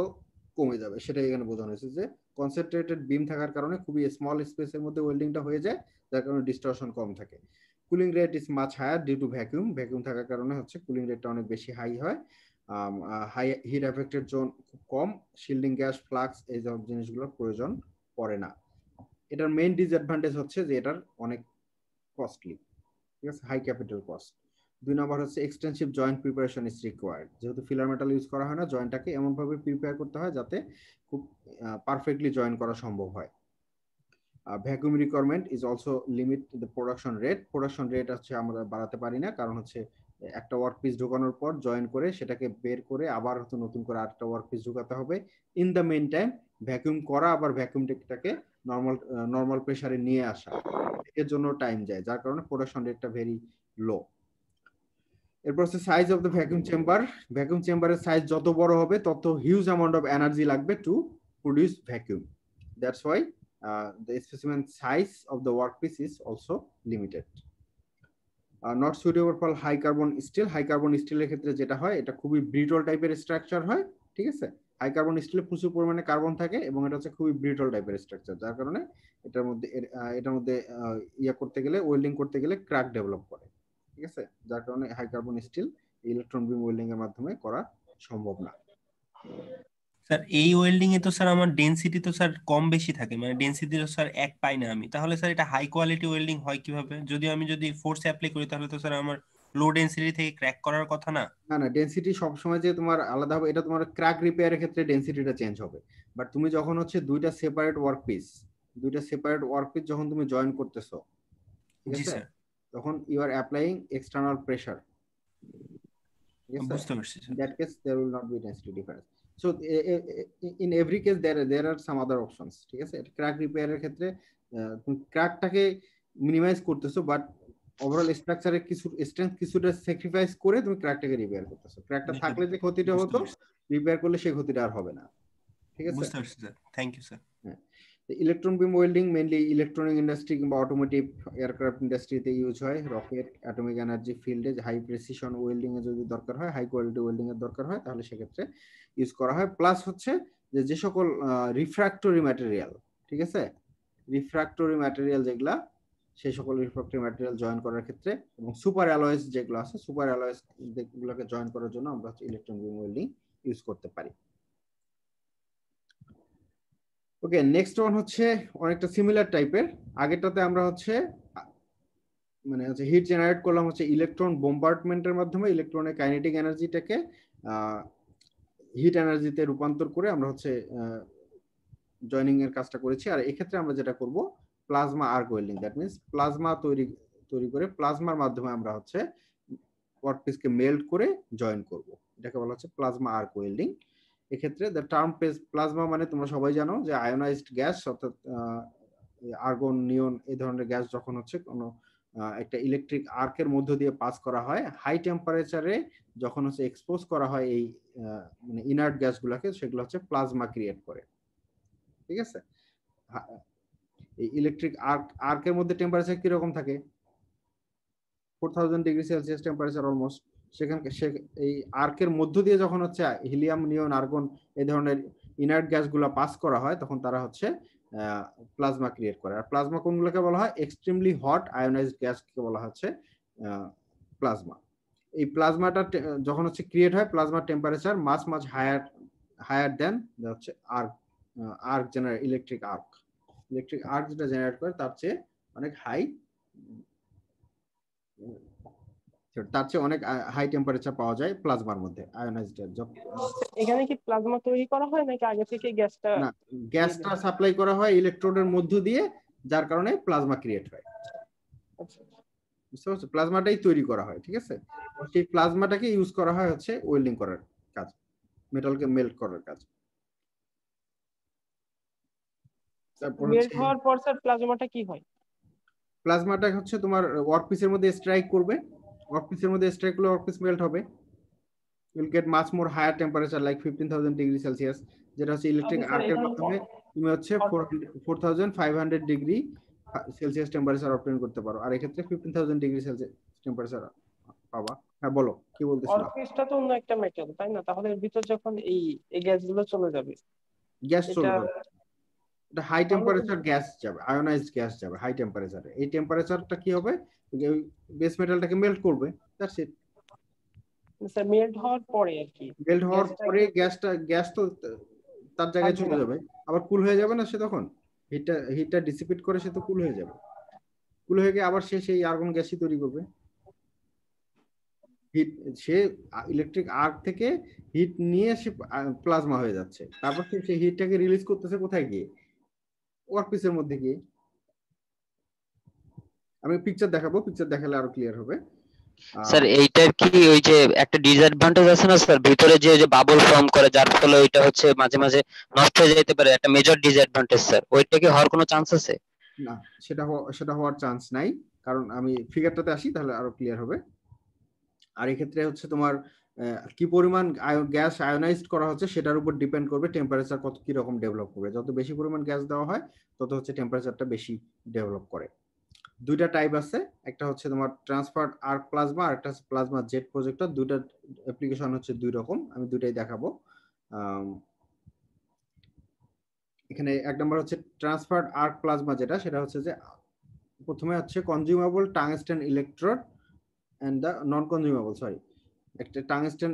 কমে যাবে। সেটাই এখানে বোঝানো হয়েছে যে কনসেন্ট্রেটেড বিম থাকার কারণে খুবই স্মল স্পেসের মধ্যে ওয়েল্ডিংটা হয়ে যায়, যার কারণে ডিস্টরশন কম থাকে। Cooling rate is much higher due to vacuum, vacuum থাকার কারণে হচ্ছে কুলিং রেটটা অনেক বেশি হাই হয়। হাই হিট এফেক্টেড জোন খুব কম, শিল্ডিং গ্যাস, ফ্লাক্স এই সব জিনিসগুলোর প্রয়োজন পড়ে না। এটার মেইন ডিসঅ্যাডভান্টেজ হচ্ছে যে এটার অনেক কস্টলি। ঠিক আছে, হাই ক্যাপিটাল কস্ট। 2 নম্বর হচ্ছে extensive joint preparation is required, যেহেতু ফিলার মেটাল ইউজ করা হয় না, জয়েন্টটাকে এমনভাবে প্রিপেয়ার করতে হয় যাতে খুব পারফেক্টলি জয়েন করা সম্ভব হয়। Vacuum requirement is also limit the production rate, production rate হচ্ছে আমরা বাড়াতে পারি না, কারণ হচ্ছে একটা ওয়ার্ক পিস ঢোকানোর পর জয়েন করে সেটাকে বের করে আবার হয়তো নতুন করে আরেকটা ওয়ার্ক পিস ঢোকাতে হবে। In the main time vacuum করা আবার ভ্যাকুয়ামটাকে নর্মাল প্রেসারে নিয়ে আসা, এর জন্য টাইম যায়, যার কারণে প্রোডাকশন রেটটা ভেরি লো। এরপর হচ্ছে size of the vacuum chamber, vacuum চেম্বারের সাইজ যত বড় হবে তত হিউজ অ্যামাউন্ট অফ এনার্জি লাগবে to produce vacuum, that's why the specimen size of the workpiece is also limited. Not suitable for high carbon steel, high carbon steel এর ক্ষেত্রে যেটা হয় এটা খুবই ব্রিটল টাইপের স্ট্রাকচার হয়। ঠিক আছে, হাই কার্বন স্টিলে প্রচুর পরিমাণে কার্বন থাকে এবং এটা হচ্ছে খুবই ব্রিটল টাইপের স্ট্রাকচার, যার কারণে এটার মধ্যে ইয়া করতে গেলে, ওয়েল্ডিং করতে গেলে ক্র্যাক ডেভেলপ করে। ঠিক আছে, যার কারণে high carbon still electron beam welding এর মাধ্যমে করা সম্ভব না। স্যার এই ওয়েল্ডিং এ তো স্যার আমার ডেনসিটি তো স্যার কম বেশি থাকে, মানে ডেনসিটি তো স্যার এক পাই না আমি, তাহলে স্যার এটা হাই কোয়ালিটি ওয়েল্ডিং হয় কিভাবে? যদি ফোর্স অ্যাপ্লাই করি তাহলে তো স্যার আমার লো ডেনসিটি থেকে ক্র্যাক করার কথা না। না, ডেনসিটি সবসময় যে তোমার আলাদা হবে এটা তোমার ক্র্যাক রিপেয়ারের ক্ষেত্রে ডেনসিটিটা চেঞ্জ হবে, বাট তুমি যখন হচ্ছে দুইটা সেপারেট ওয়ার্ক পিস যখন তুমি জয়েন করতেছো, ঠিক আছে, তখন you are applying external pressure. বুঝতে পারছি sir. That case there will not be density difference. So in every case there are some other options. ঠিক আছে, ক্র্যাক রিপেয়ারের ক্ষেত্রে তুমি ক্র্যাকটাকে মিনিমাইজ করতেছো, বাট ওভারঅল স্ট্রাকচারে কিছু স্ট্রেংথ কিছুটা স্যাক্রিফাইস করে তুমি ক্র্যাকটাকে রিপেয়ার করতেছো। ক্র্যাকটা থাকলে যে ক্ষতিটা হতো, রিপেয়ার করলে সেই ক্ষতিটা আর হবে না। ঠিক আছে, বুঝতে পারছি স্যার, থ্যাংক ইউ স্যার। হ্যাঁ, electron beam welding mainly electronic industry কিংবা অটোমোটিভ এয়ারক্রাফট ইন্ডাস্ট্রিতে ইউজ হয়। রকেট, অ্যাটমিক এনার্জি ফিল্ডে হাই প্রেসিশন ওয়েল্ডিং এ যদি দরকার হয়, হাই কোয়ালিটি ওয়েল্ডিং এর দরকার হয়, তাহলে সেক্ষেত্রে ইউজ করা হয়। প্লাস হচ্ছে যে সকল রিফ্র্যাক্টরি ম্যাটেরিয়াল, ঠিক আছে, রিফ্র্যাক্টরি ম্যাটেরিয়াল যেগুলা, সেই সকল রিফ্র্যাক্টরি ম্যাটেরিয়াল জয়েন করার ক্ষেত্রে এবং সুপার অ্যালয়েস যেগুলো আছে, সুপার অ্যালয়েস যেগুলোকে জয়েন করার জন্য আমরা হচ্ছে ইলেকট্রন বিম ওয়েল্ডিং ইউজ করতে পারি। ওকে, নেক্সট ওয়ান হচ্ছে অনেকটা সিমিলার টাইপের। আগেরটাতে আমরা হচ্ছে মানে হচ্ছে হিট জেনারেট করলাম হচ্ছে ইলেকট্রন বোম্বার্ডমেন্টের মাধ্যমে, ইলেকট্রনের কাইনেটিক এনার্জিটাকে হিট এনার্জিতে রূপান্তর করে আমরা হচ্ছে জয়েনিং এর কাজটা করেছি। আর এক্ষেত্রে আমরা যেটা করব plasma arc welding, that means plasma তৈরি করে প্লাজমার মাধ্যমে আমরা হচ্ছে ওয়ার্কপিসকে মেল্ট করে জয়েন করব, এটাকে বলা হচ্ছে প্লাজমা আর্ক ওয়েল্ডিং। এক্ষেত্রে দ্য টার্ম প্লাজমা মানে তোমরা সবাই জানো যে আয়োনাইজড গ্যাস, অর্থাৎ আর্গন, নিয়ন এই ধরনের গ্যাস যখন হচ্ছে কোনো একটা ইলেকট্রিক আর্কের মধ্য দিয়ে পাস করা হয়, হাই টেম্পারেচারে যখন হচ্ছে এক্সপোজ করা হয় এই মানে ইনার্ট গ্যাসগুলোকে, সেগুলো হচ্ছে প্লাজমা ক্রিয়েট করে। ঠিক আছে, এই ইলেকট্রিক আর্কের মধ্যে টেম্পারেচার কিরকম থাকে? 4000 ডিগ্রি সেলসিয়াস টেম্পারেচার অলমোস্ট। এই আর্কের মধ্য দিয়ে যখন হচ্ছে হিলিয়াম, নিয়ন, আর্গন এই ধরনের ইনার্ট গ্যাসগুলো পাস করা হয়, তখন তারা হচ্ছে প্লাজমা ক্রিয়েট করে। আর প্লাজমা কোনগুলোকে বলা হয়? এক্সট্রিমলি হট আয়োনাইজড গ্যাসকে বলা হচ্ছে প্লাজমা। এই প্লাজমাটা যখন হচ্ছে ক্রিয়েট হয়, প্লাজমার টেম্পারেচার মাচ হায়ার দেন হচ্ছে আর্ক জেনারেট ইলেকট্রিক আর্ক যেটা জেনারেট করে তার চেয়ে অনেক হাই তার চেয়ে অনেক হাই টেম্পারেচার পাওয়া যায় প্লাজমার মধ্যে আয়োনাইজড। এখানে কি প্লাজমা তৈরি করা হয় নাকি আগে থেকে গ্যাসটা? না, গ্যাসটা সাপ্লাই করা হয় ইলেকট্রোডের মধ্য দিয়ে, যার কারণে প্লাজমা ক্রিয়েট হয়। বুঝতে পারছো? প্লাজমাটাই তৈরি করা হয়, ঠিক আছে? সেই প্লাজমাটাকে ইউজ করা হয় হচ্ছে ওয়েল্ডিং করার কাজ, মেটালকে মেল্ট করার কাজ। মেল্ট হওয়ার পর স্যার প্লাজমাটা কি হয়? প্লাজমাটা হচ্ছে তোমার ওয়ার্কপিসের মধ্যে স্ট্রাইক করবে, ওয়ার্কপিসের মধ্যে স্ট্রাইক করলে ওয়ার্কপিস মেল্ট হবে। you'll get much more higher temperature like 15,000 degree Celsius, যেটা হচ্ছে ইলেকট্রিক আর্কের মাধ্যমে তুমি হচ্ছে 4,500 ডিগ্রি সেলসিয়াস টেম্পারেচার অবটেইন করতে পারো। আর এক্ষেত্রে 15,000 ডিগ্রি সেলসিয়াস টেম্পারেচার পাবা। হ্যাঁ বলো, কি বলতেছিলা? ওয়ার্কপিসটা তো অন্য একটা মেটাল, তাই না? তাহলে এর ভিতর যখন এই গ্যাসগুলো চলে যাবে, গ্যাস চলে যাবে, এটা হাই টেম্পারেচার গ্যাস যাবে, আয়োনাইজড গ্যাস যাবে হাই টেম্পারেচারে। এই টেম্পারেচারটা কি হবে, বেস মেটালটাকে মেল্ট করবে, দ্যাটস ইট। স্যার মেল্ট হওয়ার পরে আর কি, মেল্ট হওয়ার পরে গ্যাস তো তার জায়গায় চলে যাবে, আবার কুল হয়ে যাবে না সে, তখন হিটটা ডিসিপেট করে সে তো কুল হয়ে যাবে। কুল হয়ে গিয়ে আবার সে সেই আর্গন গ্যাসই তৈরি করবে। হিট, সে ইলেকট্রিক আর্ক থেকে হিট নিয়ে সে প্লাজমা হয়ে যাচ্ছে, তারপর সে সেই হিটটাকে রিলিজ করতেছে কোথায় গিয়ে, ওয়ার্কপিসের মধ্যে গিয়ে। আমি পিকচার দেখাবো, পিকচার দেখালে আরো ক্লিয়ার হবে। স্যার এইটার কি ওই যে একটা ডিসঅ্যাডভান্টেজ আছে না স্যার, ভিতরে যে বাবল ফর্ম করে, যার ফলে ওইটা হচ্ছে মাঝে মাঝে নষ্ট হয়ে যেতে পারে, একটা মেজর ডিসঅ্যাডভান্টেজ স্যার, ওইটা কি হওয়ার কোনো চান্স আছে? না, সেটা হওয়ার চান্স নাই, কারণ আমি ফিগারটাতে আসি তাহলে আরো ক্লিয়ার হবে। আর এই ক্ষেত্রে হচ্ছে তোমার কি পরিমাণ গ্যাস আয়োনাইজড করা হচ্ছে সেটার উপর ডিপেন্ড করবে টেম্পারেচার কত কি রকম ডেভেলপ করবে। যত বেশি পরিমাণ গ্যাস দেওয়া হয় তত হচ্ছে টেম্পারেচারটা বেশি ডেভেলপ করে। দুইটা টাইপ আছে, একটা হচ্ছে তোমার ট্রান্সফার্ড আর্ক প্লাজমা, আর একটা হচ্ছে প্লাজমা জেট প্রজেক্টর। দুইটা অ্যাপ্লিকেশন হচ্ছে দুই রকম, আমি দুইটাই দেখাবো। এখানে এক নম্বর হচ্ছে ট্রান্সফার্ড আর্ক প্লাজমা, যেটা সেটা হচ্ছে যে প্রথমে হচ্ছে consumable tungsten electrode and the non consumable, sorry, একটা tungsten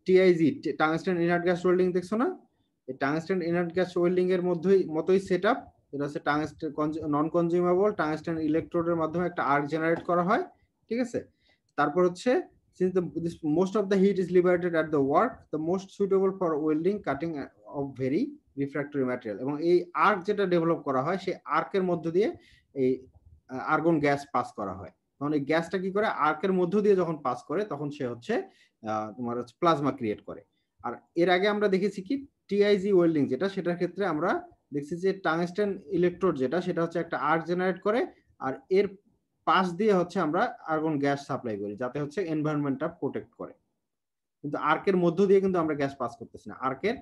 TIG, tungsten inert gas welding দেখছো না? এই টাংস্টেন ইনার্ট গ্যাস ওয়েল্ডিং এর মতোই সেটআপ, এটা হচ্ছে টাংস্টেন নন কনজিউমেবল টাংস্টেন ইলেকট্রোডের মাধ্যমে একটা আর্ক জেনারেট করা হয়, ঠিক আছে? তারপর হচ্ছে since most of the heat is liberated at the work, the most suitable for welding cutting of very refractory material, এবং এই আর্ক যেটা ডেভেলপ করা হয় সেই আর্কের মধ্য দিয়ে এই আর্গন গ্যাস পাস করা হয়। তখন এই গ্যাসটা কি করে, আর্কের মধ্য দিয়ে যখন পাস করে তখন সে হচ্ছে তোমার হচ্ছে প্লাজমা ক্রিয়েট করে। আর এর আগে আমরা দেখেছি কি টিআইজি ওয়েল্ডিং, যেটা সেটার ক্ষেত্রে আমরা দেখছি যে টাংস্টেন ইলেকট্রোড যেটা সেটা হচ্ছে একটা আর্ক জেনারেট করে, আর এর পাশ দিয়ে হচ্ছে আমরা আর্গন গ্যাস সাপ্লাই করি যাতে হচ্ছে এনভায়রনমেন্টটা প্রোটেক্ট করে। কিন্তু আর্কের মধ্য দিয়ে কিন্তু আমরা গ্যাস পাস করতেছি না, আর্কের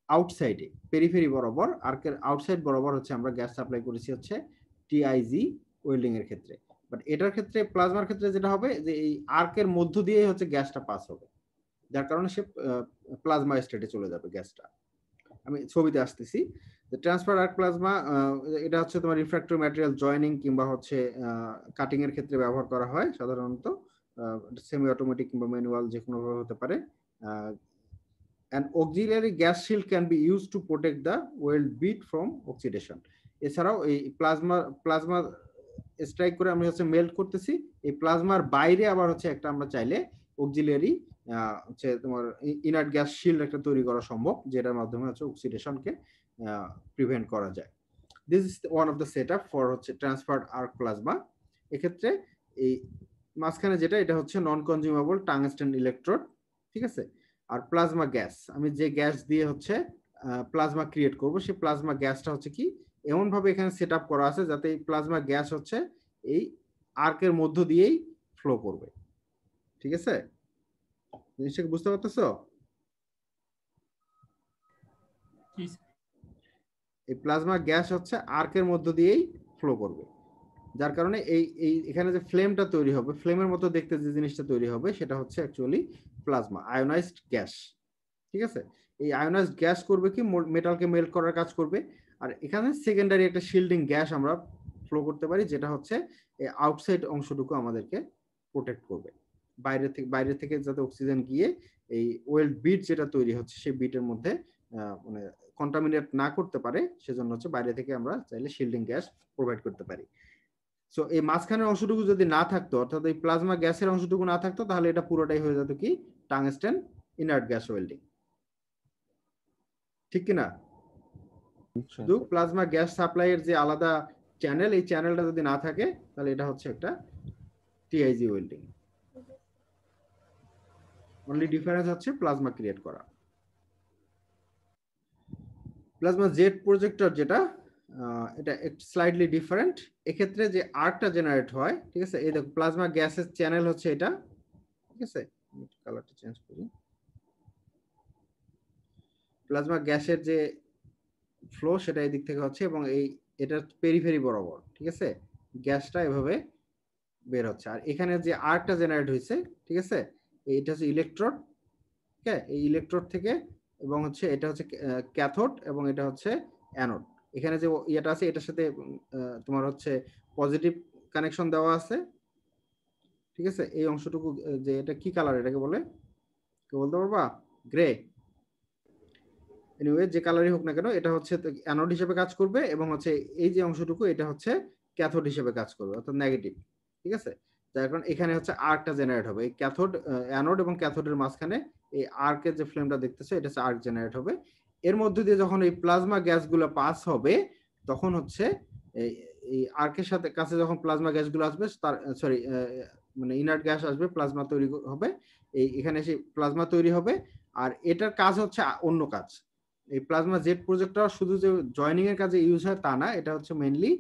আউটসাইডে পেরিফেরি বরাবর, আর্কের আউটসাইড বরাবর হচ্ছে আমরা গ্যাস সাপ্লাই করেছি হচ্ছে টিআইজি ওয়েল্ডিং এর ক্ষেত্রে। বাট এটার ক্ষেত্রে প্লাজমার ক্ষেত্রে যেটা হবে যে এই আর্কের মধ্য দিয়ে হচ্ছে গ্যাসটা পাস হবে, যার কারণে সে প্লাজমা স্টেটে চলে যাবে গ্যাসটা। আমি ছবিতে আসতেছি। ট্রান্সফার আর্ক প্লাজমা, এটা হচ্ছে তোমার রিফ্র্যাক্টরি ম্যাটেরিয়াল জয়েনিং কিংবা হচ্ছে কাটিং এর ক্ষেত্রে ব্যবহার করা হয় সাধারণত, সেমি অটোমেটিক কিংবা ম্যানুয়াল যে কোনো ভাবে হতে পারে। An auxiliary gas shield can be used to protect the weld bead from oxidation. এছাড়াও এই প্লাজমা স্ট্রাইক করে আমরা হচ্ছে মেল্ট করতেছি, এই প্লাজমার বাইরে আবার হচ্ছে একটা আমরা চাইলে অক্সিলিয়ারি হচ্ছে তোমার ইনার্ট গ্যাস শিল্ড একটা তৈরি করা সম্ভব, যেটার মাধ্যমে হচ্ছে অক্সিডেশনকে প্রিভেন্ট করা যায়। This is one of the setup for হচ্ছে ট্রান্সফার্ড আর্ক প্লাজমা। এক্ষেত্রে এই মাঝখানে যেটা, এটা হচ্ছে নন কনজিউমেবল টাংস্টেন ইলেকট্রোড, ঠিক আছে? আর প্লাজমা গ্যাস, আমি যে গ্যাস দিয়ে হচ্ছে প্লাজমা ক্রিয়েট করব, সেই প্লাজমা গ্যাসটা হচ্ছে কি এমন ভাবে এখানে সেট আপ করা আছে যাতে এই প্লাজমা গ্যাস হচ্ছে এই আর্কের মধ্য দিয়েই ফ্লো করবে, ঠিক আছে? জিনিসটা বুঝতে পারতেছো? এই প্লাজমা গ্যাস হচ্ছে আর্কের মধ্য দিয়েই ফ্লো করবে, যার কারণে এই এখানে যে ফ্লেমটা তৈরি হবে, ফ্লেমের মতো দেখতে যে জিনিসটা তৈরি হবে সেটা হচ্ছে অ্যাকচুয়ালি প্লাজমা আয়োনাইজড গ্যাস, ঠিক আছে? এই আয়োনাইজড গ্যাস করবে কি মেটালকে মেল্ট করার কাজ করবে। আর এখানে সেকেন্ডারি একটা শিল্ডিং গ্যাস আমরা ফ্লো করতে পারি, যেটা হচ্ছে এই আউটসাইড অংশটুকু আমাদেরকে প্রোটেক্ট করবে, বাইরে থেকে যাতে অক্সিজেন গিয়ে এই ওয়েল্ড বিট যেটা তৈরি হচ্ছে সেই বিটের মধ্যে মানে কন্টামিনেট না করতে পারে, সেজন্য হচ্ছে বাইরে থেকে আমরা চাইলে শিল্ডিং গ্যাস প্রোভাইড করতে পারি। সো এই মাঝখানের অংশটুকু যদি না থাকতো, অর্থাৎ এই প্লাজমা গ্যাসের অংশটুকু না থাকতো, তাহলে এটা পুরোটাই হয়ে যেত কি টাংস্টেন ইনার্ট গ্যাস ওয়েল্ডিং, ঠিক কিনা? শুধু প্লাজমা গ্যাস সাপ্লাইয়ের যে আলাদা চ্যানেল, এই চ্যানেলটা যদি না থাকে তাহলে এটা হচ্ছে একটা টিআইজি ওয়েল্ডিং। অনলি ডিফারেন্স হচ্ছে প্লাজমা ক্রিয়েট করা। প্লাজমা জেট প্রজেক্টর যেটা, এটা একটু স্লাইডলি ডিফারেন্ট। এক্ষেত্রে যে আর্কটা জেনারেট হয়, ঠিক আছে, এই দেখো প্লাজমা গ্যাসের চ্যানেল হচ্ছে এটা, ঠিক আছে, কালারটা চেঞ্জ করি। প্লাজমা গ্যাসের যে ফ্লো সেটা এই দিক থেকে হচ্ছে, এবং এই এটা পেরিফেরি বরাবর, ঠিক আছে, গ্যাসটা এভাবে বের হচ্ছে। আর এখানে যে আর্কটা জেনারেট হয়েছে, ঠিক আছে, এইটা হচ্ছে ইলেকট্রোড, ঠিক আছে, এই ইলেকট্রোড থেকে, এবং হচ্ছে এটা হচ্ছে ক্যাথোড এবং এটা হচ্ছে অ্যানোড। এখানে যে ইয়েটা আছে এটার সাথে তোমার হচ্ছে পজিটিভ কানেকশন দেওয়া আছে, ঠিক আছে। এই অংশটুকু যে এটা কি কালার, এটাকে বলে, কেউ বলতে পারবা? গ্রে। এনিওয়ে যে কালারই হোক না কেন, এটা হচ্ছে অ্যানোড হিসেবে কাজ করবে, এবং হচ্ছে এই যে অংশটুকু এটা হচ্ছে ক্যাথোড হিসেবে কাজ করবে, অর্থাৎ নেগেটিভ, ঠিক আছে। যার কারণে এখানে হচ্ছে আর্কটা জেনারেট হবে, এই ক্যাথোড, অ্যানোড এবং ক্যাথোডের মাঝখানে এই আর্কের যে ফ্লেমটা দেখতেছো এটা হচ্ছে আর্ক জেনারেট হবে। এর মধ্যে দিয়ে যখন এই প্লাজমা গ্যাসগুলো পাস হবে, তখন হচ্ছে এই আর্কের সাথে কাছে যখন প্লাজমা গ্যাসগুলো আসবে, তার সরি মানে ইনার্ট গ্যাস আসবে, প্লাজমা তৈরি হবে, এই এখানে এসে প্লাজমা তৈরি হবে। আর এটার কাজ হচ্ছে অন্য কাজ। এই প্লাজমা জেট প্রজেক্টর শুধু যে জয়েনিং এর কাজে ইউজ হয় তা না, এটা হচ্ছে মেইনলি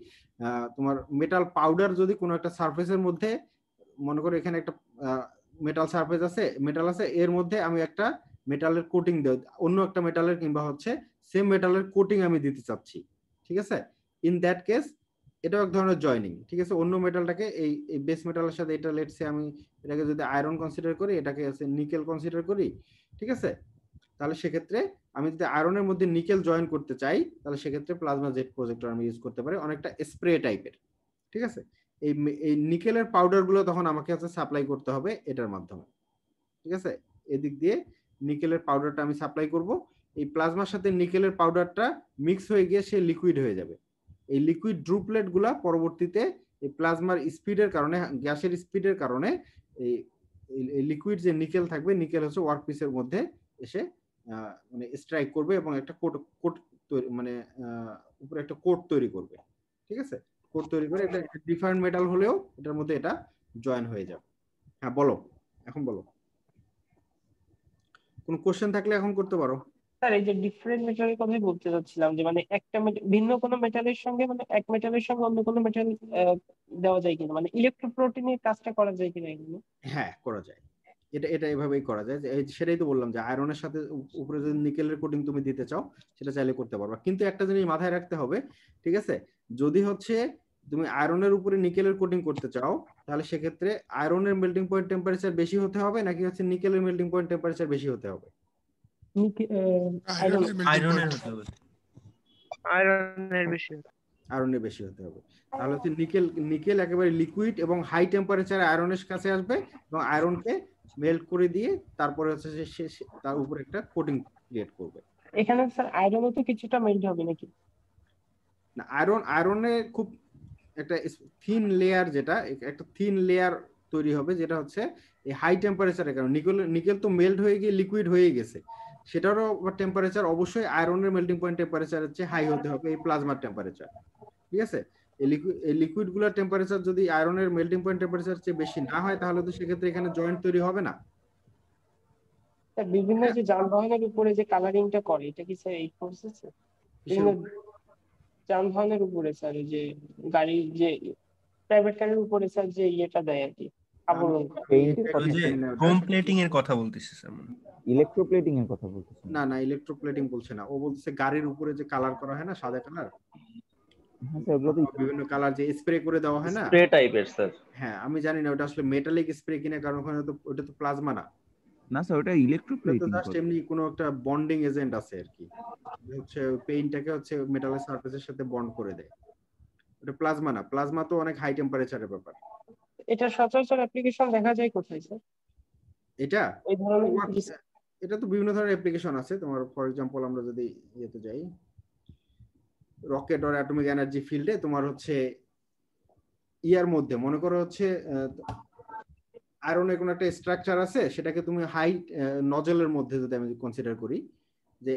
তোমার মেটাল পাউডার যদি কোনো একটা সারফেসের মধ্যে, মনে করো এখানে একটা মেটাল সারফেস আছে, মেটাল আছে, এর মধ্যে আমি একটা মেটালের কোটিং দেব, অন্য একটা মেটালের কিংবা হচ্ছে সেম মেটালের কোটিং আমি দিতে চাচ্ছি, ঠিক আছে। ইন দ্যাট কেস এটাও এক ধরনের জয়েনিং, ঠিক আছে। অন্য মেটালটাকে এই বেস মেটালের সাথে, এটা লেটস সে আমি এটাকে যদি আয়রন কনসিডার করি, এটাকে নিকেল কনসিডার করি, ঠিক আছে, তাহলে সেক্ষেত্রে আমি যদি আয়রনের মধ্যে নিকেল জয়েন করতে চাই, তাহলে সেক্ষেত্রে প্লাজমা জেট প্রজেক্টর আমি ইউজ করতে পারি, অনেকটা স্প্রে টাইপের, ঠিক আছে। এই নিকেলের পাউডার গুলো তখন আমাকে হচ্ছে সাপ্লাই করতে হবে এটার মাধ্যমে, ঠিক আছে। এদিক দিয়ে নিকেলের পাউডারটা আমি সাপ্লাই করব, এই প্লাজমার সাথে নিকেলের পাউডারটা মিক্স হয়ে গিয়ে সে লিকুইড হয়ে যাবে। এই লিকুইড ড্রুপলেট গুলা পরবর্তীতে এই প্লাজমার স্পিডের কারণে, গ্যাসের স্পিডের কারণে এই লিকুইড যে নিকেল থাকবে, নিকেল হচ্ছে ওয়ার্কপিসের মধ্যে এসে মানে স্ট্রাইক করবে এবং একটা কোট মানে উপরে একটা কোট তৈরি করবে, ঠিক আছে। কোট তৈরি করে এটা ডিফারেন্ট মেটাল হলেও এটার মধ্যে এটা জয়েন হয়ে যাবে। হ্যাঁ বলো, এখন বলো, কোন কোশ্চেন থাকলে এখন করতে পারো। স্যার এই যে ডিফারেন্ট মেটালের কথাই বলতে চাচ্ছিলাম, যে মানে একটা ভিন্ন কোনো মেটালের সঙ্গে, মানে এক মেটালের সঙ্গে অন্য কোনো মেটাল দেওয়া যায় কিনা, মানে ইলেকট্রোপ্রোটিনের কাজটা করা যায় কিনা এগুলো? হ্যাঁ করা যায়, এটা এভাবেই করা যায়। সেটাই তো বললাম যে আয়রনের সাথে উপরে যদি নিকেলের কোটিং তুমি দিতে চাও, সেটা চাইলে করতে পারবা। কিন্তু একটা জিনিস মাথায় রাখতে হবে, ঠিক আছে, যদি হচ্ছে তুমি আয়রনের উপরে নিকেলের কোটিং করতে চাও, তাহলে সেক্ষেত্রে আয়রনের মেল্টিং পয়েন্ট টেম্পারেচার বেশি হতে হবে, নাকি হচ্ছে নিকেলের মেল্টিং পয়েন্ট টেম্পারেচার বেশি হতে হবে? আয়রনের বেশি হতে হবে। তাহলে হচ্ছে নিকেল একেবারে লিকুইড এবং হাই টেম্পারেচারে আয়রনের কাছে আসবে, এবং আয়রনকে মেল্ট করে দিয়ে তারপরে হচ্ছে তার উপরে একটা কোটিং ক্রিয়েট করবে। এখানে স্যার আয়রনও তো কিছুটা মেল্ট হবে নাকি? না, আয়রনে খুব একটা থিন লেয়ার, যেটা একটা থিন লেয়ার তৈরি হবে, যেটা হচ্ছে এই হাই টেম্পারেচারের কারণে। নিকেল তো মেল্ট হয়ে গিয়ে লিকুইড হয়ে গেছে, সেটারও টেম্পারেচার অবশ্যই আয়রনের মেল্টিং পয়েন্ট টেম্পারেচারের চেয়ে হাই হতে হবে এই প্লাজমার টেম্পারেচার, ঠিক আছে। এই লিকুইড গুলোর টেম্পারেচার যদি আয়রনের মেল্টিং পয়েন্ট টেম্পারেচার চেয়ে বেশি না হয়, তাহলে তো সেক্ষেত্রে এখানে জয়েন্ট তৈরি হবে না। বিভিন্ন যে যানবাহনের উপরে যে কালারিংটা করে, এটা কি স্যার এই প্রসেসে? যানবাহনের উপরে স্যার, যে গাড়ির যে প্রাইভেট কারের উপরে স্যার যে ইয়েটা দেয় আর কি, আবরণ। ক্রোম প্লেটিং এর কথা বলতেছে স্যার, ইলেকট্রোপ্লেটিং এর কথা বলতেছে। না না, ইলেকট্রোপ্লেটিং বলছে না, ও বলছে গাড়ির উপরে যে কালার করা হয় না, সাদা কালার, বিভিন্ন কালার যে স্প্রে করে দেওয়া হয় না, স্প্রে টাইপের স্যার। হ্যাঁ আমি জানি না ওটা আসলে মেটালিক স্প্রে কিনা, কারণ ওখানে তো ওটা তো প্লাজমা না। না স্যার, ওটা ইলেকট্রোপ্লেটিং, তো জাস্ট এমনি কোনো একটা বন্ডিং এজেন্ট আছে আর কি, হচ্ছে পেইন্টটাকে হচ্ছে মেটালের সারফেসের সাথে বন্ড করে দেয়। ওটা প্লাজমা না, প্লাজমা তো অনেক হাই টেম্পারেচারের ব্যাপার। এটা সচরাচর অ্যাপ্লিকেশন দেখা যায় কোথায় স্যার? এটা এই ধরনের এটা তো বিভিন্ন ধরনের অ্যাপ্লিকেশন আছে তোমার। ফর এক্সাম্পল আমরা যদি ইয়েতে যাই, রকেট অর অ্যাটমিক এনার্জি ফিল্ডে তোমার হচ্ছে ইয়ার মধ্যে মনে করো হচ্ছে আয়রনের কোনো একটা স্ট্রাকচার আছে, সেটাকে তুমি হাই নজলের মধ্যে যদি আমি কনসিডার করি, যে